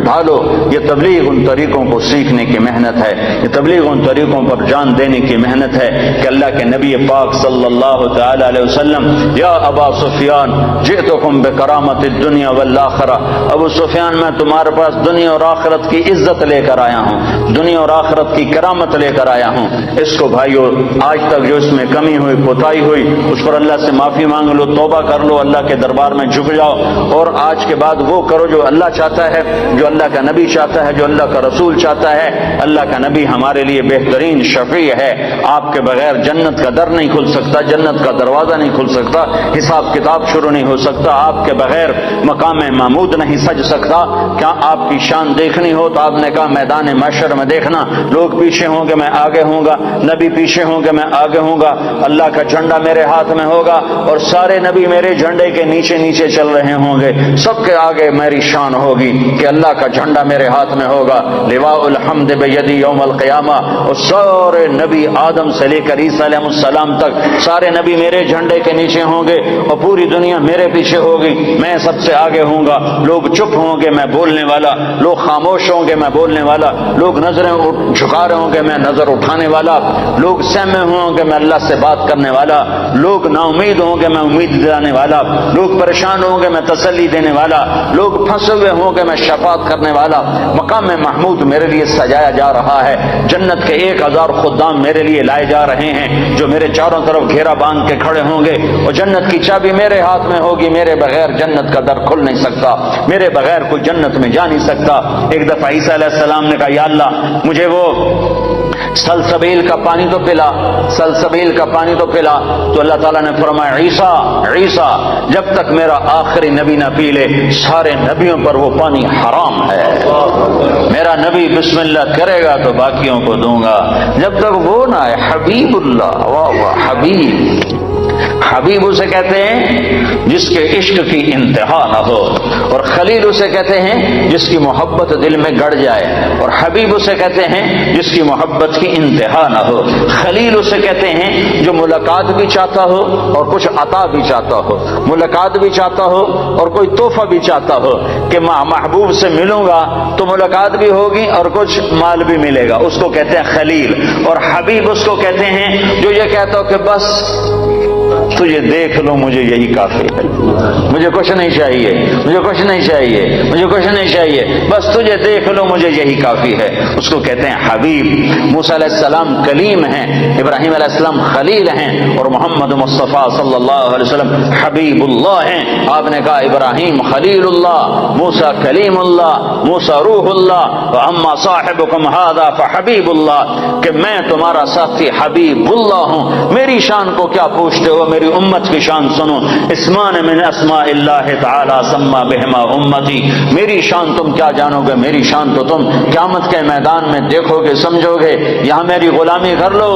ڈھالو۔ یہ تبلیغ ان طریقوں کو سیکھنے کی محنت ہے، یہ تبلیغ ان طریقوں پر جان دینے کی محنت ہے کہ اللہ کے نبی پاک صلی اللہ تعالی علیہ وسلم، یا ابا سفیان جئتکم بکرامت الدنیا والآخرہ، ابو سفیان میں تمہارے پاس دنیا اور آخرت کی عزت لے کر آیا ہوں، دنیا اور آخرت کی کرامت لے کر آیا ہوں۔ اس کو بھائیو آج تک جو اس میں کمی ہوئی کوتاہی ہوئی اس پر اللہ سے معافی مانگ لو، توبہ کر لو، اللہ کے دربار میں جھک جاؤ، اور آج کے بعد وہ کرو جو اللہ چاہتا ہے، جو اللہ کا نبی چاہتا ہے، جو اللہ کا رسول چاہتا ہے۔ اللہ کا نبی ہمارے لیے بہترین شفیع ہے، آپ کے بغیر جنت کا در نہیں کھل سکتا، جنت کا دروازہ نہیں کھل سکتا، حساب کتاب شروع نہیں ہو سکتا، آپ کے بغیر مقام محمود نہیں سج سکتا۔ کیا آپ کی شان دیکھنی ہو تو آپ نے کہا میدان محشر میں دیکھنا، لوگ پیچھے ہوں گے میں آگے ہوں گا، نبی پیچھے ہوں گے میں آگے ہوں گا، اللہ کا جھنڈا میرے ہاتھ میں ہوگا اور سارے نبی میرے جھنڈے کے نیچے نیچے چل رہے ہوں گے، سب کے آگے میری شان ہوگی کہ اللہ کا جھنڈا میرے ہاتھ میں ہوگا، لواء الحمد بیدی یوم القیامہ، اور سارے نبی آدم سے لے کر عیسیٰ علیہ السلام تک سارے نبی میرے جھنڈے کے نیچے ہوں گے اور پوری دنیا میرے پیچھے ہوگی، میں سب سے آگے ہوں گا، لوگ چپ ہوں گے میں بولنے والا، لوگ خاموش ہوں گے میں بولنے والا، لوگ نظریں جھکا رہے ہوں گے میں نظر اٹھانے والا، لوگ سہمے ہوں گے میں اللہ سے بات کرنے والا، لوگ نا امید ہوں گے میں امید دلانے والا، لوگ پریشان ہوں گے میں تسلی دینے والا، لوگ پھنسے ہوئے ہوں گے میں شفاعت کرنے والا۔ مقام محمود میرے لیے سجایا جا رہا ہے، جنت کے 1000 خدام میرے لیے لائے جا رہے ہیں جو میرے چاروں طرف گھیرا باندھ کے کھڑے ہوں گے، اور جنت کی چابی میرے ہاتھ میں ہوگی، میرے بغیر جنت کا در کھل نہیں سکتا، میرے بغیر کوئی جنت میں جا نہیں سکتا۔ ایک دفعہ عیسیٰ علیہ السلام نے کہا یا اللہ مجھے وہ سلسبیل کا پانی تو پلا، سلسبیل کا پانی تو پلا، تو اللہ تعالیٰ نے فرمایا عیسیٰ عیسیٰ جب تک میرا آخری نبی نہ پی لے سارے نبیوں پر وہ پانی حرام ہے، میرا نبی بسم اللہ کرے گا تو باقیوں کو دوں گا، جب تک وہ نہ ہے۔ حبیب اللہ، واہ واہ، حبیب، حبیب اسے کہتے ہیں جس کے عشق کی انتہا نہ ہو، اور خلیل اسے کہتے ہیں جس کی محبت دل میں گڑ جائے، اور حبیب اسے کہتے ہیں جس کی محبت کی انتہا نہ ہو۔ خلیل اسے کہتے ہیں جو ملاقات بھی چاہتا ہو اور کچھ عطا بھی چاہتا ہو، ملاقات بھی چاہتا ہو اور کوئی تحفہ بھی چاہتا ہو کہ محبوب سے ملوں گا تو ملاقات بھی ہوگی اور کچھ مال بھی ملے گا، اس کو کہتے ہیں خلیل۔ اور حبیب اس کو کہتے ہیں جو یہ کہتا ہو کہ بس تجھے دیکھ لو مجھے یہی کافی ہے، مجھے کچھ نہیں چاہیے، مجھے کچھ نہیں چاہیے، مجھے کچھ نہیں چاہیے، بس تجھے دیکھ لو مجھے یہی کافی ہے، اس کو کہتے ہیں حبیب۔ موسیٰ علیہ السلام کلیم ہیں، ابراہیم علیہ السلام خلیل ہیں، اور محمد مصطفیٰ صلی اللہ علیہ وسلم حبیب اللہ ہیں۔ آپ نے کہا ابراہیم خلیل اللہ، موسیٰ کلیم اللہ، موسیٰ روح اللہ، واما صاحبکم ھذا فحبیب اللہ، کہ میں تمہارا ساتھی حبیب اللہ ہوں۔ میری شان کو کیا پوچھتے ہو، میری امت کی شان سنو۔ اسمان من اسماء اللہ تعالی سما بہما امتی، میری شان تم کیا جانو گے، میری شان تو تم قیامت کے میدان میں دیکھو گے سمجھو گے۔ یہاں میری غلامی کر لو،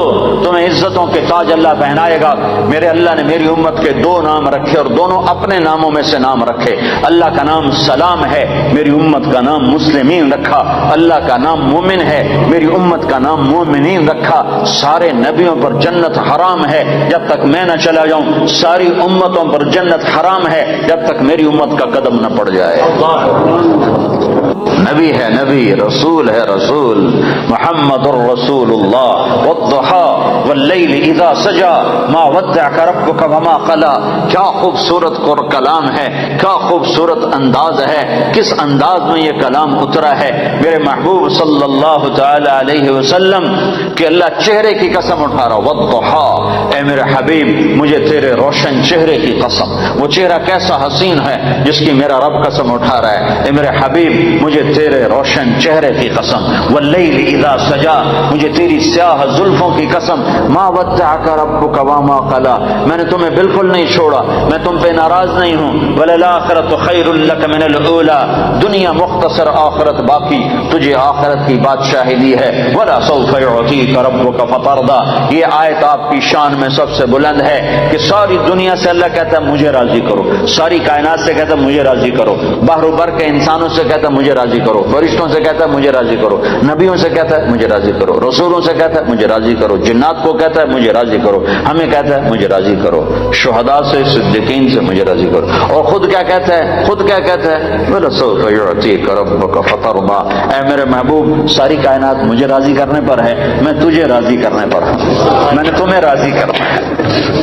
تمہیں عزتوں کے تاج اللہ پہنائے گا۔ میرے اللہ نے میری امت کے 2 نام رکھے اور دونوں اپنے ناموں میں سے نام رکھے۔ اللہ کا نام سلام ہے، میری امت کا نام مسلمین رکھا۔ اللہ کا نام مومن ہے، میری امت کا نام مومنین رکھا۔ سارے نبیوں پر جنت حرام ہے جب تک میں نہ چلا جاؤں، ساری امتوں پر جنت حرام ہے جب تک میری امت کا قدم نہ پڑ جائے۔ نبی ہے نبی، رسول ہے رسول، محمد الرسول اللہ۔ والضحى واللیل اذا سجا ما ودعك ربك وما قلى، کیا خوبصورت کلام ہے، کیا خوبصورت انداز ہے، کس انداز میں یہ کلام اترا ہے میرے محبوب صلی اللہ تعالی علیہ وسلم کہ اللہ چہرے کی قسم اٹھا رہا۔ والضحى، اے میرے حبیب مجھے تیرے روشن چہرے کی قسم، وہ چہرہ کیسا حسین ہے جس کی میرا رب قسم اٹھا رہا ہے۔ اے میرے حبیب مجھے تیرے روشن چہرے کی قسم، واللیل اذا سجا، مجھے تیری سیاہ زلفوں کی قسم، ما ودعک ربک وما قلی، میں نے تمہیں بالکل نہیں چھوڑا، میں تم پہ ناراض نہیں ہوں۔ وللآخرۃ خیر لک من الاولی، دنیا مختصر آخرت باقی، تجھے آخرت کی بادشاہی دی ہے۔ ولسوف یعطیک ربک فترضی، یہ آیت آپ کی شان میں سب سے بلند ہے کہ ساری دنیا سے اللہ کہتا ہے مجھے راضی کرو، ساری کائنات سے کہتا ہے مجھے راضی کرو، بحر و بر کے انسانوں سے کہتا ہے مجھے راضی کرو، فرشتوں سے کہتا ہے مجھے راضی کرو، نبیوں سے کہتا ہے مجھے راضی کرو، رسولوں سے کہتا ہے مجھے راضی کرو، جنات کو کہتا ہے مجھے راضی کرو، ہمیں کہتا ہے مجھے راضی کرو، شہداء سے صدیقین سے مجھے راضی کرو، اور خود کیا کہتا ہے، خود کیا کہتا ہے، وَلَسَوْفَ يُعْطِيكَ رَبُّكَ فَتَرْضَىٰ، اے میرے محبوب ساری کائنات مجھے راضی کرنے پر ہے، میں تجھے راضی کرنے پر ہوں، میں نے تمہیں راضی کرنا ہے۔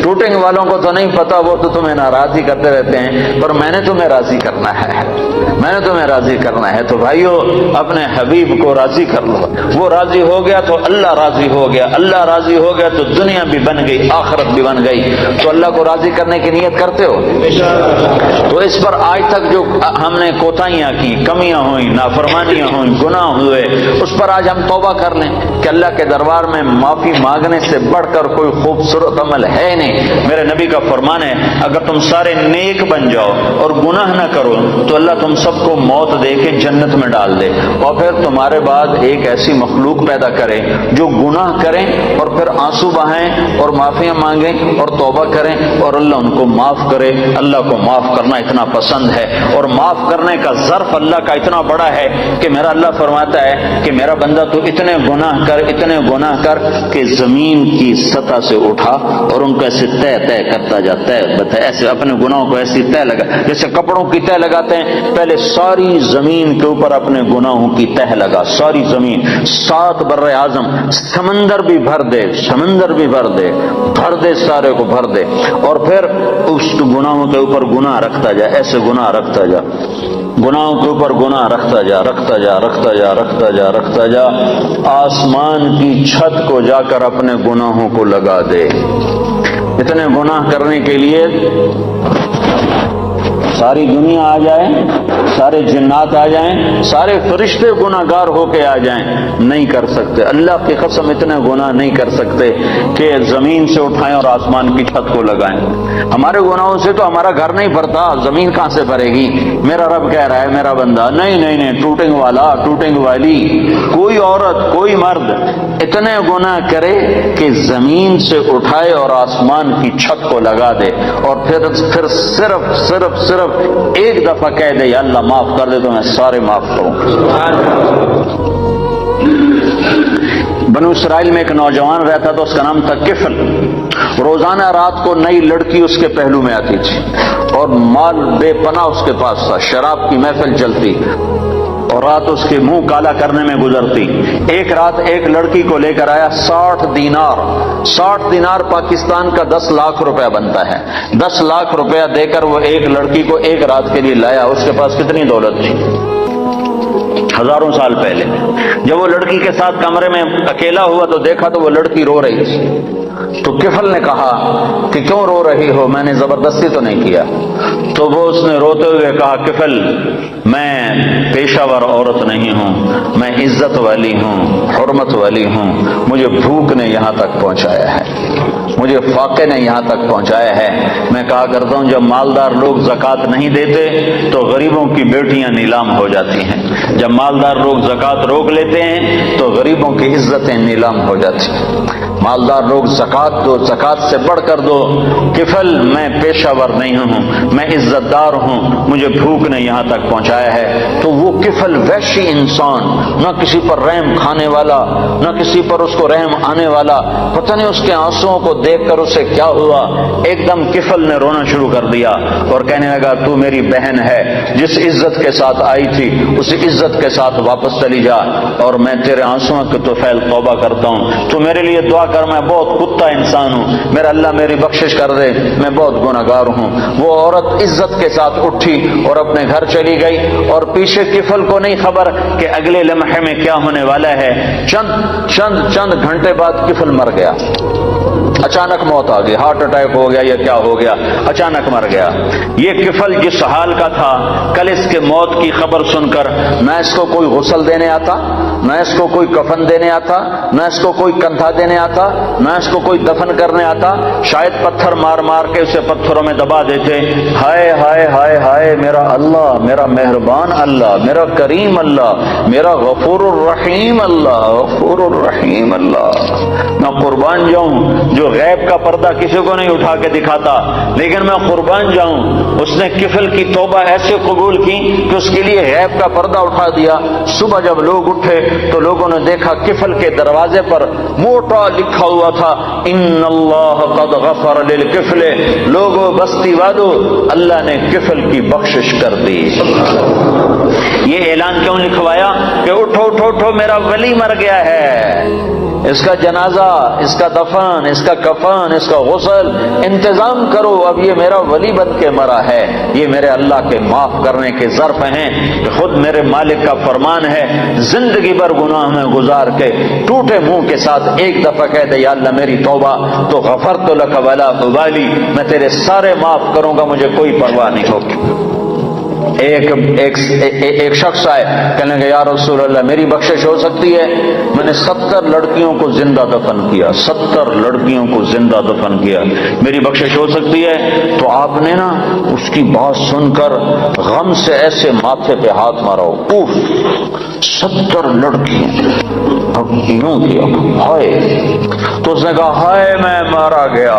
ٹوٹنگ والوں کو تو نہیں پتا، وہ تو تمہیں ناراض ہی کرتے رہتے ہیں، پر میں نے تمہیں راضی کرنا ہے، میں نے تمہیں راضی کرنا ہے۔ تو بھائیو اپنے حبیب کو راضی کر لو، وہ راضی ہو گیا تو اللہ راضی ہو گیا، اللہ راضی ہو گیا تو دنیا بھی بن گئی، آخرت بھی بن گئی۔ تو اللہ کو راضی کرنے کی نیت کرتے ہو؟ تو اس پر آج تک جو ہم نے کوتاہیاں کی، کمیاں ہوئیں، نافرمانیاں ہوئیں، گناہ ہوئے، اس پر آج ہم توبہ کر لیں کہ اللہ کے دربار میں معافی مانگنے سے بڑھ کر کوئی خوبصورت عمل ہے نہیں۔ میرے نبی کا فرمان ہے اگر تم سارے نیک بن جاؤ اور گناہ نہ کرو تو اللہ تم سب کو موت دے کے جنت میں ڈال دے، اور پھر تمہارے بعد ایک ایسی مخلوق پیدا کرے جو گناہ کریں اور پھر آنسو بہائیں اور معافیاں مانگیں اور توبہ کریں اور اللہ ان کو معاف کرے۔ اللہ کو معاف کرنا اتنا پسند ہے، اور معاف کرنے کا ظرف اللہ کا اتنا بڑا ہے کہ میرا اللہ فرماتا ہے کہ میرا بندہ تو اتنے گناہ کر کہ زمین کی سطح سے اٹھا اور ان کو ایسے طے کرتا جا، ایسے اپنے گناہوں کو ایسی طے لگا جیسے کپڑوں کی طے لگاتے ہیں، پہلے ساری زمین کے اوپر اپنے گناہوں کی تہ لگا، ساری زمین، 7 بر اعظم، سمندر بھی بھر دے، بھر دے، سارے کو بھر دے، اور پھر اس گناہوں کے اوپر گناہ رکھتا جا، ایسے گناہ رکھتا جا، گناہوں کے اوپر گناہ رکھتا جا، آسمان کی چھت کو جا کر اپنے گناہوں کو لگا دے۔ اتنے گناہ کرنے کے لیے ساری دنیا آ جائے، سارے جنات آ جائیں، سارے فرشتے گناہ گار ہو کے آ جائیں، نہیں کر سکتے۔ اللہ کی قسم اتنے گناہ نہیں کر سکتے کہ زمین سے اٹھائیں اور آسمان کی چھت کو لگائیں۔ ہمارے گناہوں سے تو ہمارا گھر نہیں بھرتا، زمین کہاں سے بھرے گی؟ میرا رب کہہ رہا ہے میرا بندہ نہیں، ٹوٹنگ والا، ٹوٹنگ والی، کوئی عورت، کوئی مرد اتنے گناہ کرے کہ زمین سے اٹھائے اور آسمان کی چھت کو لگا دے، اور پھر صرف ایک دفعہ کہہ دے یا اللہ معاف کر دے تو میں سارے معاف کروں۔ بنو اسرائیل میں ایک نوجوان رہتا تھا، اس کا نام تھا کفل۔ روزانہ رات کو نئی لڑکی اس کے پہلو میں آتی تھی اور مال بے پناہ اس کے پاس تھا، شراب کی محفل چلتی اور رات اس کے منہ کالا کرنے میں گزرتی۔ ایک رات ایک لڑکی کو لے کر آیا، 60 دینار پاکستان کا 10 لاکھ روپیہ بنتا ہے۔ 10 لاکھ روپیہ دے کر وہ ایک لڑکی کو ایک رات کے لیے لایا۔ اس کے پاس کتنی دولت تھی؟ ہزاروں سال پہلے۔ جب وہ لڑکی کے ساتھ کمرے میں اکیلا ہوا تو دیکھا تو وہ لڑکی رو رہی تھی۔ تو کفل نے کہا کہ کیوں رو رہی ہو؟ میں نے زبردستی تو نہیں کیا۔ تو وہ اس نے روتے ہوئے کہا کفل میں پیشہ ور عورت نہیں ہوں، میں عزت والی ہوں، حرمت والی ہوں، مجھے بھوک نے یہاں تک پہنچایا ہے، مجھے فاقے نے یہاں تک پہنچایا ہے۔ میں کہا کرتا ہوں جب مالدار لوگ زکوٰۃ نہیں دیتے تو غریبوں کی بیٹیاں نیلام ہو جاتی ہیں، جب مالدار لوگ زکوٰۃ روک لیتے ہیں تو غریبوں کی عزتیں نیلام ہو جاتی ہیں۔ مالدار لوگ زکوٰۃ دو، زکوٰۃ سے بڑھ کر دو۔ کفل میں پیشہ ور نہیں ہوں، میں عزت دار ہوں، مجھے بھوک نے یہاں تک پہنچایا ہے۔ تو وہ کفل وحشی انسان، نہ کسی پر رحم کھانے والا، نہ کسی پر اس کو رحم آنے والا، پتہ نہیں اس کے آنسوؤں کو دیکھ کر اسے کیا ہوا، ایک دم کفل نے رونا شروع کر دیا اور کہنے لگا تو میری بہن ہے، جس عزت کے ساتھ آئی تھی اس عزت کے ساتھ واپس چلی جا، اور میں تیرے آنسوؤں کے طفیل توبہ کرتا ہوں، تو میرے لیے دعا کر، میں بہت کتا انسان ہوں، میرا اللہ میری بخشش کر دے، میں بہت گنہگار ہوں۔ وہ عورت عزت کے ساتھ اٹھی اور اپنے گھر چلی گئی، اور پیچھے کفل کو نہیں خبر کہ اگلے لمحے میں کیا ہونے والا ہے۔ چند گھنٹے بعد کفل مر گیا، اچانک موت آ گئی، ہارٹ اٹیک ہو گیا یا کیا ہو گیا، اچانک مر گیا۔ یہ کفل جس حال کا تھا، کل اس کے موت کی خبر سن کر نہ اس کو کوئی غسل دینے آتا، نہ اس کو کوئی کفن دینے آتا، نہ اس کو کوئی کندھا دینے آتا، نہ اس کو کوئی دفن کرنے آتا، شاید پتھر مار مار کے اسے پتھروں میں دبا دیتے۔ ہائے ہائے ہائے ہائے میرا اللہ، میرا مہربان اللہ، میرا کریم اللہ، میرا غفور الرحیم اللہ، غفور الرحیم اللہ۔ میں قربان جاؤں جو غیب کا پردہ کسی کو نہیں اٹھا کے دکھاتا، لیکن میں قربان جاؤں اس نے کفل کی توبہ ایسے قبول کی کہ اس کے لیے غیب کا پردہ اٹھا دیا۔ صبح جب لوگ اٹھے تو لوگوں نے دیکھا کفل کے دروازے پر موٹا لکھا ہوا تھا ان اللہ قد غفر للکفل، لوگوں بستی والو اللہ نے کفل کی بخشش کر دی۔ یہ اعلان کیوں لکھوایا کہ اٹھو اٹھو اٹھو میرا ولی مر گیا ہے، اس کا جنازہ، اس کا دفن، اس کا کفن، اس کا غسل انتظام کرو. اب یہ میرا ولی بن کے مرا ہے، یہ میرے اللہ کے معاف کرنے کے ظرف ہیں کہ خود میرے مالک کا فرمان ہے زندگی بھر گناہ میں گزار کے ٹوٹے منہ کے ساتھ ایک دفعہ کہہ دے یا اللہ میری توبہ تو غفرت لک ولا ابالی، میں تیرے سارے معاف کروں گا، مجھے کوئی پرواہ نہیں ہوگی. ایک شخص آئے کہنے لگے یا رسول اللہ میری بخشش ہو سکتی ہے؟ میں نے 70 لڑکیوں کو زندہ دفن کیا، 70 لڑکیوں کو زندہ دفن کیا، میری بخشش ہو سکتی ہے؟ تو آپ نے نا اس کی بات سن کر غم سے ایسے ماتھے پہ ہاتھ مارا، اوف 70 لڑکیاں، اب یوں کیا ہائے. تو اس نے کہا ہائے میں مارا گیا.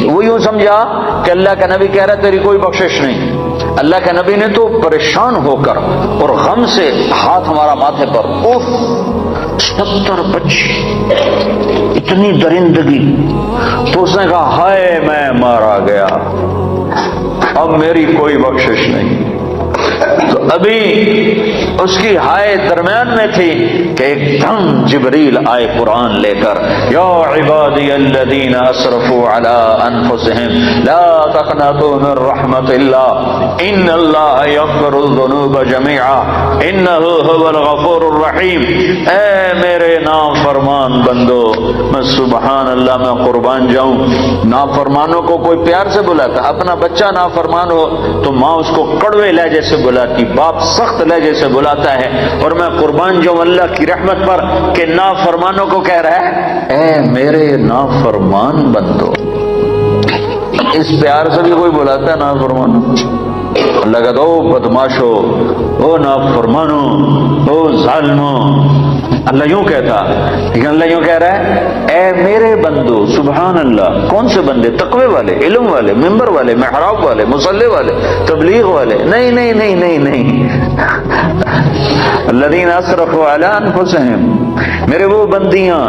وہ یوں سمجھا کہ اللہ کا نبی کہہ رہا تیری کوئی بخشش نہیں. اللہ کے نبی نے تو پریشان ہو کر اور غم سے ہاتھ ہمارا ماتھے پر، اوف 70 بچے، اتنی درندگی. تو اس نے کہا ہائے میں مارا گیا، اب میری کوئی بخشش نہیں. تو ابھی اس کی ہائے درمیان میں تھی کہ ایک دم جبریل آئے قرآن لے کر، یا عبادی الذین اسرفوا علی انفسهم لا تقنطوا من رحمت اللہ ان اللہ یغفر الذنوب جميعا انہ هو الغفور الرحیم. اے میرے نافرمان بندو، میں سبحان اللہ میں قربان جاؤں، نافرمانوں کو کوئی پیار سے بلاتا، اپنا بچہ نافرمان ہو تو ماں اس کو کڑوے لہجے سے بلاتی، باپ سخت لہجے سے بلاتا ہے، اور میں قربان جاؤں اللہ کی رحمت پر کہ نافرمانوں کو کہہ رہا ہے اے میرے نافرمان بندو. اس پیار سے بھی کوئی بلاتا ہے نافرمانوں؟ اللہ کہتا او بدماشو، او نافرمانو، او ظالمو. اللہ یوں کہتا، لیکن اللہ یوں کہہ رہا ہے اے میرے بندو. سبحان اللہ. کون سے بندے؟ تقوی والے، علم والے، منبر والے، محراب والے، مصلی والے، تبلیغ والے؟ نہیں نہیں نہیں نہیں نہیں. الذین اسرفوا علی انفسهم، میرے وہ بندیاں،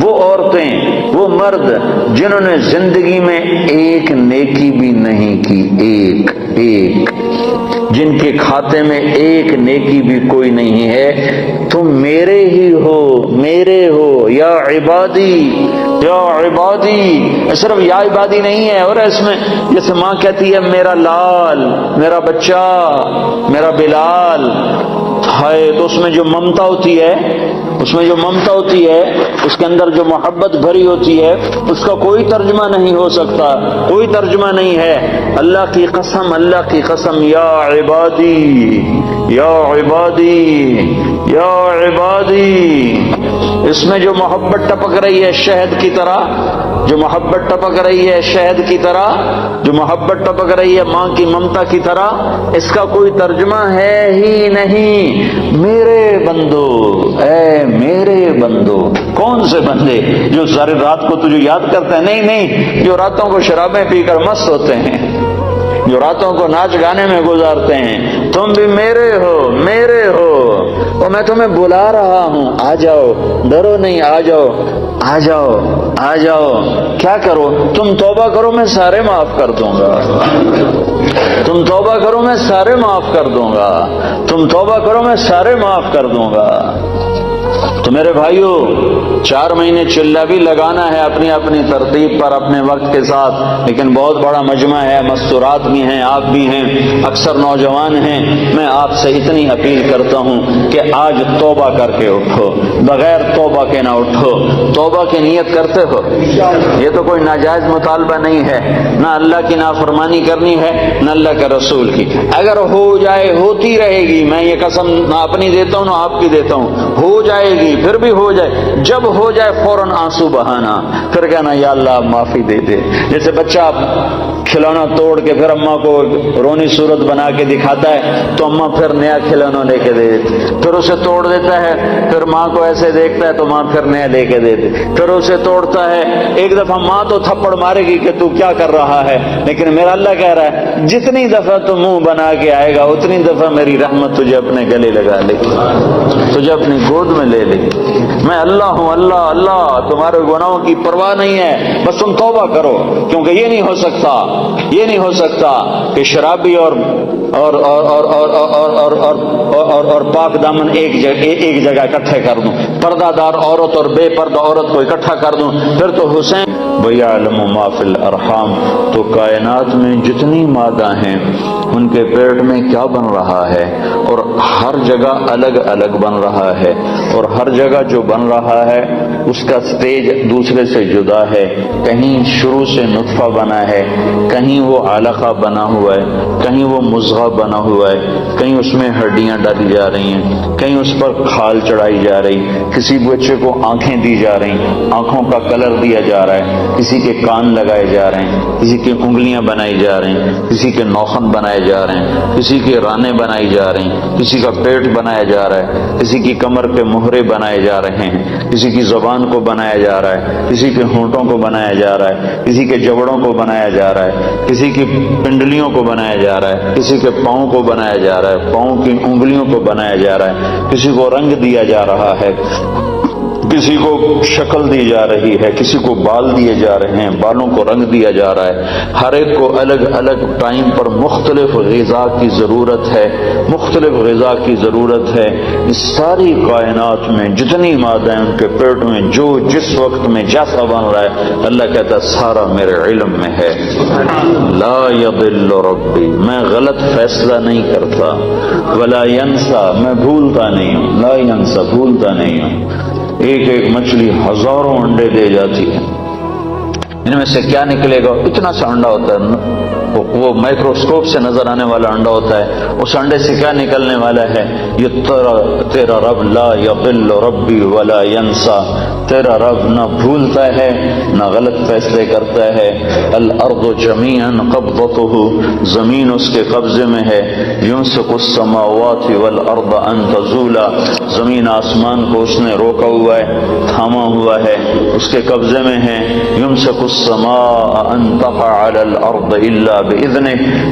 وہ عورتیں، وہ مرد جنہوں نے زندگی میں ایک نیکی بھی نہیں کی، ایک جن کے کھاتے میں ایک نیکی بھی کوئی نہیں ہے، تم میرے ہی ہو، میرے ہو. یا عبادی، یا عبادی، صرف یا عبادی نہیں ہے، اور اس میں جیسے ماں کہتی ہے میرا لال، میرا بچہ، میرا بلال، ہائے، تو اس میں جو ممتا ہوتی ہے، اس میں جو ممتا ہوتی ہے، اس کے اندر جو محبت بھری ہوتی ہے، اس کا کوئی ترجمہ نہیں ہو سکتا، کوئی ترجمہ نہیں ہے. اللہ کی قسم، اللہ کی قسم، یا عبادی، یا عبادی، یا عبادی. اس میں جو محبت ٹپک رہی ہے شہد کی طرح، جو محبت ٹپک رہی ہے شہد کی طرح، جو محبت ٹپک رہی ہے ماں کی ممتا کی طرح، اس کا کوئی ترجمہ ہے ہی نہیں. میرے بندو، اے میرے بندو. کون سے بندے جو ساری رات کو تجھے یاد کرتے ہیں؟ نہیں نہیں، جو راتوں کو شرابیں پی کر مست ہوتے ہیں، جو راتوں کو ناچ گانے میں گزارتے ہیں. تم بھی میرے ہو، میرے ہو، اور میں تمہیں بلا رہا ہوں، آ جاؤ، ڈرو نہیں، آ جاؤ، آ جاؤ، آ جاؤ. کیا کرو؟ تم توبہ کرو میں سارے معاف کر دوں گا. تم توبہ کرو میں سارے معاف کر دوں گا. تم توبہ کرو میں سارے معاف کر دوں گا. تو میرے بھائیو، 4 مہینے چلہ بھی لگانا ہے اپنی اپنی ترتیب پر، اپنے وقت کے ساتھ، لیکن بہت بڑا مجمع ہے، مستورات بھی ہیں، آپ بھی ہیں، اکثر نوجوان ہیں. میں آپ سے اتنی اپیل کرتا ہوں کہ آج توبہ کر کے اٹھو، بغیر توبہ کے نہ اٹھو. توبہ کی نیت کرتے ہو؟ یہ تو کوئی ناجائز مطالبہ نہیں ہے، نہ اللہ کی نافرمانی کرنی ہے نہ اللہ کے رسول کی. اگر ہو جائے، ہوتی رہے گی، میں یہ قسم نہ اپنی دیتا ہوں نہ آپ کی دیتا ہوں، ہو جائے گی، پھر بھی ہو جائے. جب ہو جائے فوراً آنسو بہانا، پھر کہنا یا اللہ معافی دے دے. جیسے بچہ کھلونا توڑ کے پھر اماں کو رونی صورت بنا کے دکھاتا ہے تو اماں پھر نیا کھلونا لے کے دے دیتی، پھر اسے توڑ دیتا ہے، پھر ماں کو ایسے دیکھتا ہے تو ماں پھر نیا لے کے دے دیتی، پھر اسے توڑتا ہے. ایک دفعہ ماں تو تھپڑ مارے گی کہ تو کیا کر رہا ہے، لیکن میرا اللہ کہہ رہا ہے جتنی دفعہ تو منہ بنا کے آئے گا اتنی دفعہ میری رحمت تجھے اپنے گلے لگا لے گی، تجھے اپنی گود میں لے لی. میں اللہ ہوں، اللہ اللہ، تمہارے گناہوں کی پرواہ نہیں ہے، بس تم توبہ کرو. کیونکہ یہ نہیں ہو سکتا، یہ نہیں ہو سکتا کہ شرابی اور پاک دامن ایک جگہ اکٹھے کر دوں، پردہ دار عورت اور بے پردہ عورت کو اکٹھا کر دوں. پھر تو حسین وَيَعْلَمُ مَا فِي الْأَرْحَامِ، تو کائنات میں جتنی مادہ ہیں ان کے پیٹ میں کیا بن رہا ہے، اور ہر جگہ الگ الگ بن رہا ہے، اور ہر جگہ جو بن رہا ہے اس کا سٹیج دوسرے سے جدا ہے. کہیں شروع سے نطفہ بنا ہے، کہیں وہ علقہ بنا ہوا ہے، کہیں وہ مضغہ بنا ہوا ہے، کہیں اس میں ہڈیاں ڈالی جا رہی ہیں، کہیں اس پر کھال چڑھائی جا رہی. کسی بچے کو آنکھیں دی جا رہی، آنکھوں کا کلر دیا جا رہا ہے، کسی کے کان لگائے جا رہے ہیں، کسی کی انگلیاں بنائی جا رہی ہیں، کسی کے ناخن بنائے جا رہے ہیں، کسی کے رانے بنائی جا رہی ہیں، کسی کا پیٹ بنایا جا رہا ہے، کسی کی کمر پہ مہرے بنائے جا رہے ہیں، کسی کی زبان کو بنایا جا رہا ہے، کسی کے ہونٹوں کو بنایا جا رہا ہے، کسی کے جبڑوں کو بنایا جا رہا ہے، کسی کی پنڈلیوں کو بنایا جا رہا ہے، کسی کے پاؤں کو بنایا جا رہا ہے، پاؤں کی انگلیوں کو بنایا جا رہا ہے، کسی کو رنگ دیا جا رہا ہے، کسی کو شکل دی جا رہی ہے، کسی کو بال دیے جا رہے ہیں، بالوں کو رنگ دیا جا رہا ہے. ہر ایک کو الگ الگ ٹائم پر مختلف غذا کی ضرورت ہے، مختلف غذا کی ضرورت ہے. اس ساری کائنات میں جتنی مادہ ہیں ان کے پیٹ میں جو جس وقت میں جیسا بن رہا ہے، اللہ کہتا ہے سارا میرے علم میں ہے. لا یضل ربی، میں غلط فیصلہ نہیں کرتا، ولا ینسا، میں بھولتا نہیں ہوں، لا ینسا، بھولتا نہیں ہوں. ایک ایک مچھلی ہزاروں انڈے دے جاتی ہے، ان میں سے کیا نکلے گا؟ اتنا سا انڈا ہوتا ہے، وہ مائکروسکوپ سے نظر آنے والا انڈا ہوتا ہے، اس انڈے سے کیا نکلنے والا ہے؟ یہ تیرا رب لا یضل ربی ولا ینسا، تیرا رب نہ بھولتا ہے نہ غلط فیصلے کرتا ہے. الارض جمیعا قبضته، زمین اس کے قبضے میں ہے. یمسک السماوات والارض ان تزولا، زمین آسمان کو اس نے روکا ہوا ہے، تھاما ہوا ہے، اس کے قبضے میں ہے. یمسک السماء ان تقع علی الارض الا باذنہ،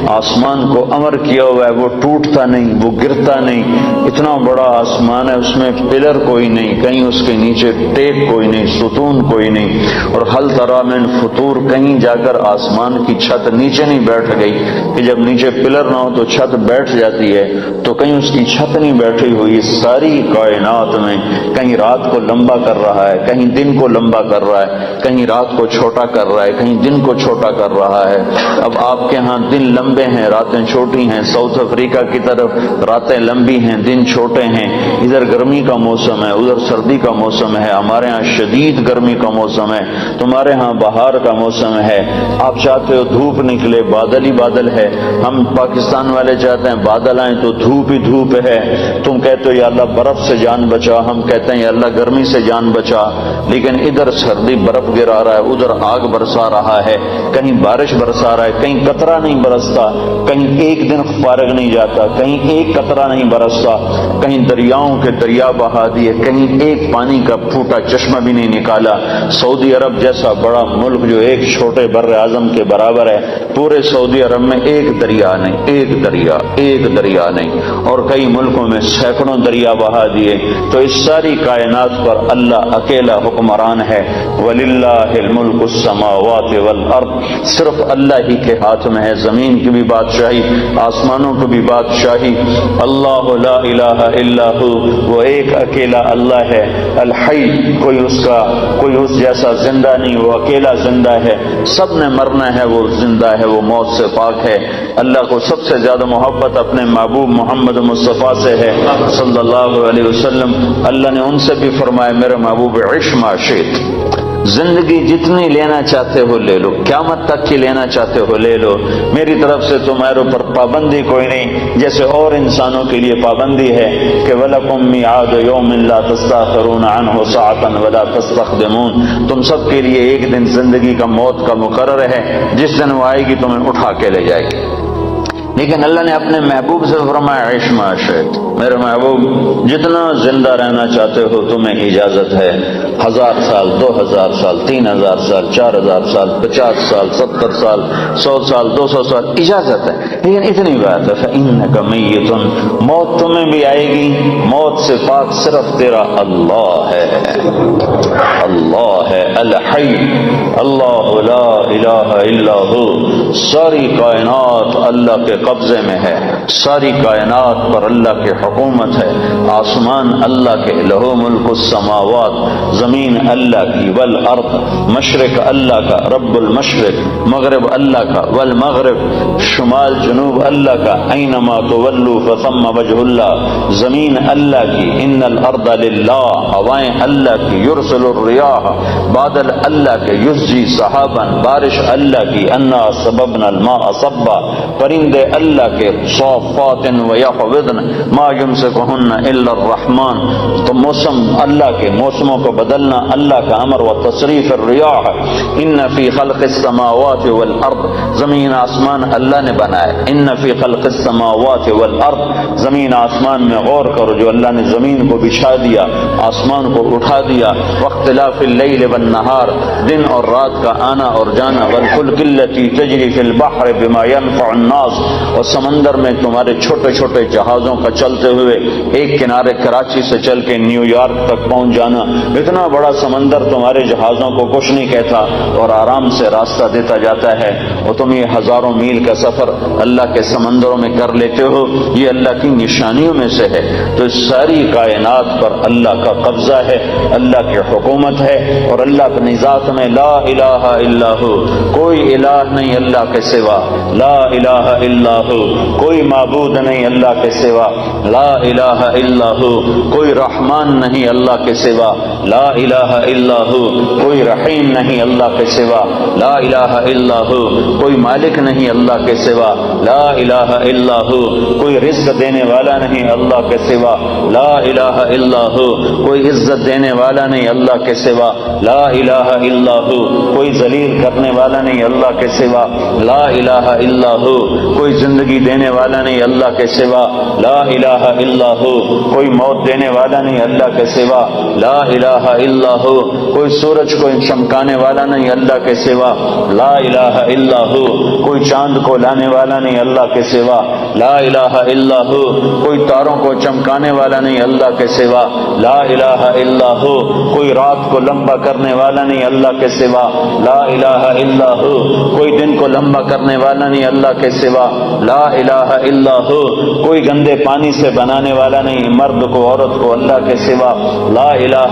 آسمان کو امر کیا ہوا ہے، وہ ٹوٹتا نہیں، وہ گرتا نہیں. اتنا بڑا آسمان ہے، اس میں پلر کوئی نہیں، کہیں اس کے نیچے ٹیک کوئی نہیں، ستون کوئی نہیں. اور حل تری من فطور، کہیں جا کر آسمان کی چھت نیچے نہیں بیٹھ گئی کہ جب نیچے پلر نہ ہو تو چھت بیٹھ جاتی ہے، تو کہیں اس کی چھت نہیں بیٹھی ہوئی. ساری کائنات میں کہیں رات کو لمبا کر رہا ہے، کہیں دن کو لمبا کر رہا ہے، کہیں رات کو چھوٹا کر رہا ہے، کہیں دن کو چھوٹا کر رہا ہے. اب آپ کے ہاں دن لمبے ہیں، راتیں چھوٹی ہیں. ساؤتھ افریقہ کی طرف راتیں لمبی ہیں، دن چھوٹے ہیں. ادھر گرمی کا موسم ہے، ادھر سردی کا موسم ہے. ہمارے ہاں شدید گرمی کا موسم ہے، تمہارے ہاں بہار کا موسم ہے. آپ چاہتے ہو دھوپ نکلے، بادل ہی بادل ہے. ہم پاکستان والے چاہتے ہیں بادل آئیں تو دھوپ ہی دھوپ ہے. تم کہتے ہو یا اللہ برف سے جان بچا، ہم کہتے ہیں یا اللہ گرمی سے جان بچا. لیکن ادھر سردی برف گرا رہا ہے، ادھر آگ برسا رہا ہے، کہیں بارش برسا رہا ہے، کہیں قطرہ نہیں برستا، کہیں ایک دن فارغ نہیں جاتا، کہیں ایک قطرہ نہیں برستا، کہیں دریاؤں کے دریا بہا دیے، کہیں ایک پانی کا پھوٹا چشمہ بھی نہیں نکالا. سعودی عرب جیسا بڑا ملک جو ایک چھوٹے بر اعظم کے برابر ہے، پورے سعودی عرب میں ایک دریا نہیں، ایک دریا نہیں، اور کئی ملکوں میں سینکڑوں دریا بہا دیے. تو اس ساری کائنات پر اللہ اکیلا حکمران ہے. وَلِلَّهِ الْمُلْكُ السَّمَاوَاتِ وَالْأَرْضِ، صرف اللہ ہی کے ہاتھ میں ہے زمین کی بھی بادشاہی، آسمانوں کی بھی بادشاہی. اللہ لا الہ الا ہو، وہ ایک اکیلا اللہ ہے. الحی، کوئی اس جیسا زندہ نہیں، وہ اکیلا زندہ ہے. سب نے مرنا ہے، وہ زندہ ہے، وہ موت سے پاک ہے. اللہ کو سب سے زیادہ محبت اپنے محبوب محمد مصطفیٰ سے ہے صلی اللہ علیہ وسلم. اللہ نے ان سے بھی فرمایا میرے محبوب عش ما شئت، زندگی جتنی لینا چاہتے ہو لے لو، قیامت تک کی لینا چاہتے ہو لے لو، میری طرف سے تمہارے اوپر پابندی کوئی نہیں، جیسے اور انسانوں کے لیے پابندی ہے کہ وَلَكُمْ مِيعَادُ يَوْمٍ لَا تَسْتَأْخِرُونَ عَنْهُ سَاعَةً وَلَا تَسْتَقْدِمُونَ. تم سب کے لیے ایک دن زندگی کا موت کا مقرر ہے، جس دن وہ آئے گی تمہیں اٹھا کے لے جائے گی. لیکن اللہ نے اپنے محبوب سے فرمایا عیش ما شئت، میرے محبوب جتنا زندہ رہنا چاہتے ہو تمہیں اجازت ہے، 1000 سال، 2000 سال، 3000 سال، 4000 سال، 50 سال، 70 سال، 100 سال، 200 سال، اجازت ہے، لیکن اتنی بات ہے فإنک میت، موت تمہیں بھی آئے گی، موت سے پاک صرف تیرا اللہ ہے، اللہ ہے الحی، اللہ لا الہ الا ہو، ساری کائنات اللہ کے قبضے میں ہے، ساری کائنات پر اللہ کی حکومت ہے، آسمان اللہ کے، لہو ملک السماوات، زمین اللہ کی، والارض، مشرق اللہ کا، رب المشرق، مغرب اللہ کا، والمغرب، شمال جنوب اللہ کا، اینما تولوا فثم وجہ اللہ، زمین اللہ کی، ان الارض للہ، ہوائیں اللہ کی، یرسل الریاح، بادل اللہ کے، یسجی سحابا، بارش اللہ کی، انا سببنا الماء صبا، پرندے اللہ کے، صافات ویقبضن ما یمسکہن الا الرحمن، تو موسم اللہ کے، موسموں کو بدلنا اللہ کا امر، وتصریف الریاح، ان فی خلق السماوات والارض، زمین آسمان اللہ نے بنائے، ان فی خلق السماوات والارض، زمین آسمان میں غور کرو، جو اللہ نے زمین کو بچھا دیا، آسمان کو اٹھا دیا، واختلاف اللیل والنہار، دن اور رات کا آنا اور جانا، والفلک التی تجری فی البحر بما ينفع الناس، اور سمندر میں تمہارے چھوٹے چھوٹے جہازوں کا چلتے ہوئے ایک کنارے کراچی سے چل کے نیو یارک تک پہنچ جانا، اتنا بڑا سمندر تمہارے جہازوں کو کچھ نہیں کہتا اور آرام سے راستہ دیتا جاتا ہے، اور تم یہ ہزاروں میل کا سفر اللہ کے سمندروں میں کر لیتے ہو، یہ اللہ کی نشانیوں میں سے ہے۔ تو اس ساری کائنات پر اللہ کا قبضہ ہے، اللہ کی حکومت ہے، اور اللہ اپنی ذات میں لا الہ الا ہو، کوئی الہ نہیں اللہ کے سوا، لا الہ الا ہو، کوئی معبود نہیں اللہ کے سوا، لا الہ الا ہو، کوئی رحمان نہیں اللہ کے سوا، لا الہ الا ہو، کوئی رحیم نہیں اللہ کے سوا، لا الہ الا ہو، کوئی مالک نہیں اللہ کے سوا، لا الہ الا ہو، کوئی رزق دینے والا نہیں اللہ کے سوا، لا الہ الا ہو، کوئی عزت دینے والا نہیں اللہ کے سوا، لا الہ الا ہو، کوئی ذلیل کرنے والا نہیں اللہ کے سوا، لا الہ الا ہو، کوئی زندگی دینے والا نہیں اللہ کے سوا، لا الہ الا ہو، کوئی موت دینے والا نہیں اللہ کے سوا، لا الہ الا ہو، کوئی سورج کو چمکانے والا نہیں اللہ کے سوا، لا الہ الا ہو، کوئی چاند کو لانے والا نہیں اللہ کے سوا، لا الہ الا ہو، کوئی تاروں کو چمکانے والا نہیں اللہ کے سوا، لا الہ الا ہو، کوئی رات کو لمبا کرنے والا نہیں اللہ کے سوا، لا الہ الا ہو، کوئی دن کو لمبا کرنے والا نہیں اللہ کے سوا، لا الہ الا ہو، کوئی گندے پانی سے بنانے والا نہیں مرد کو عورت کو اللہ کے سوا، لا الہ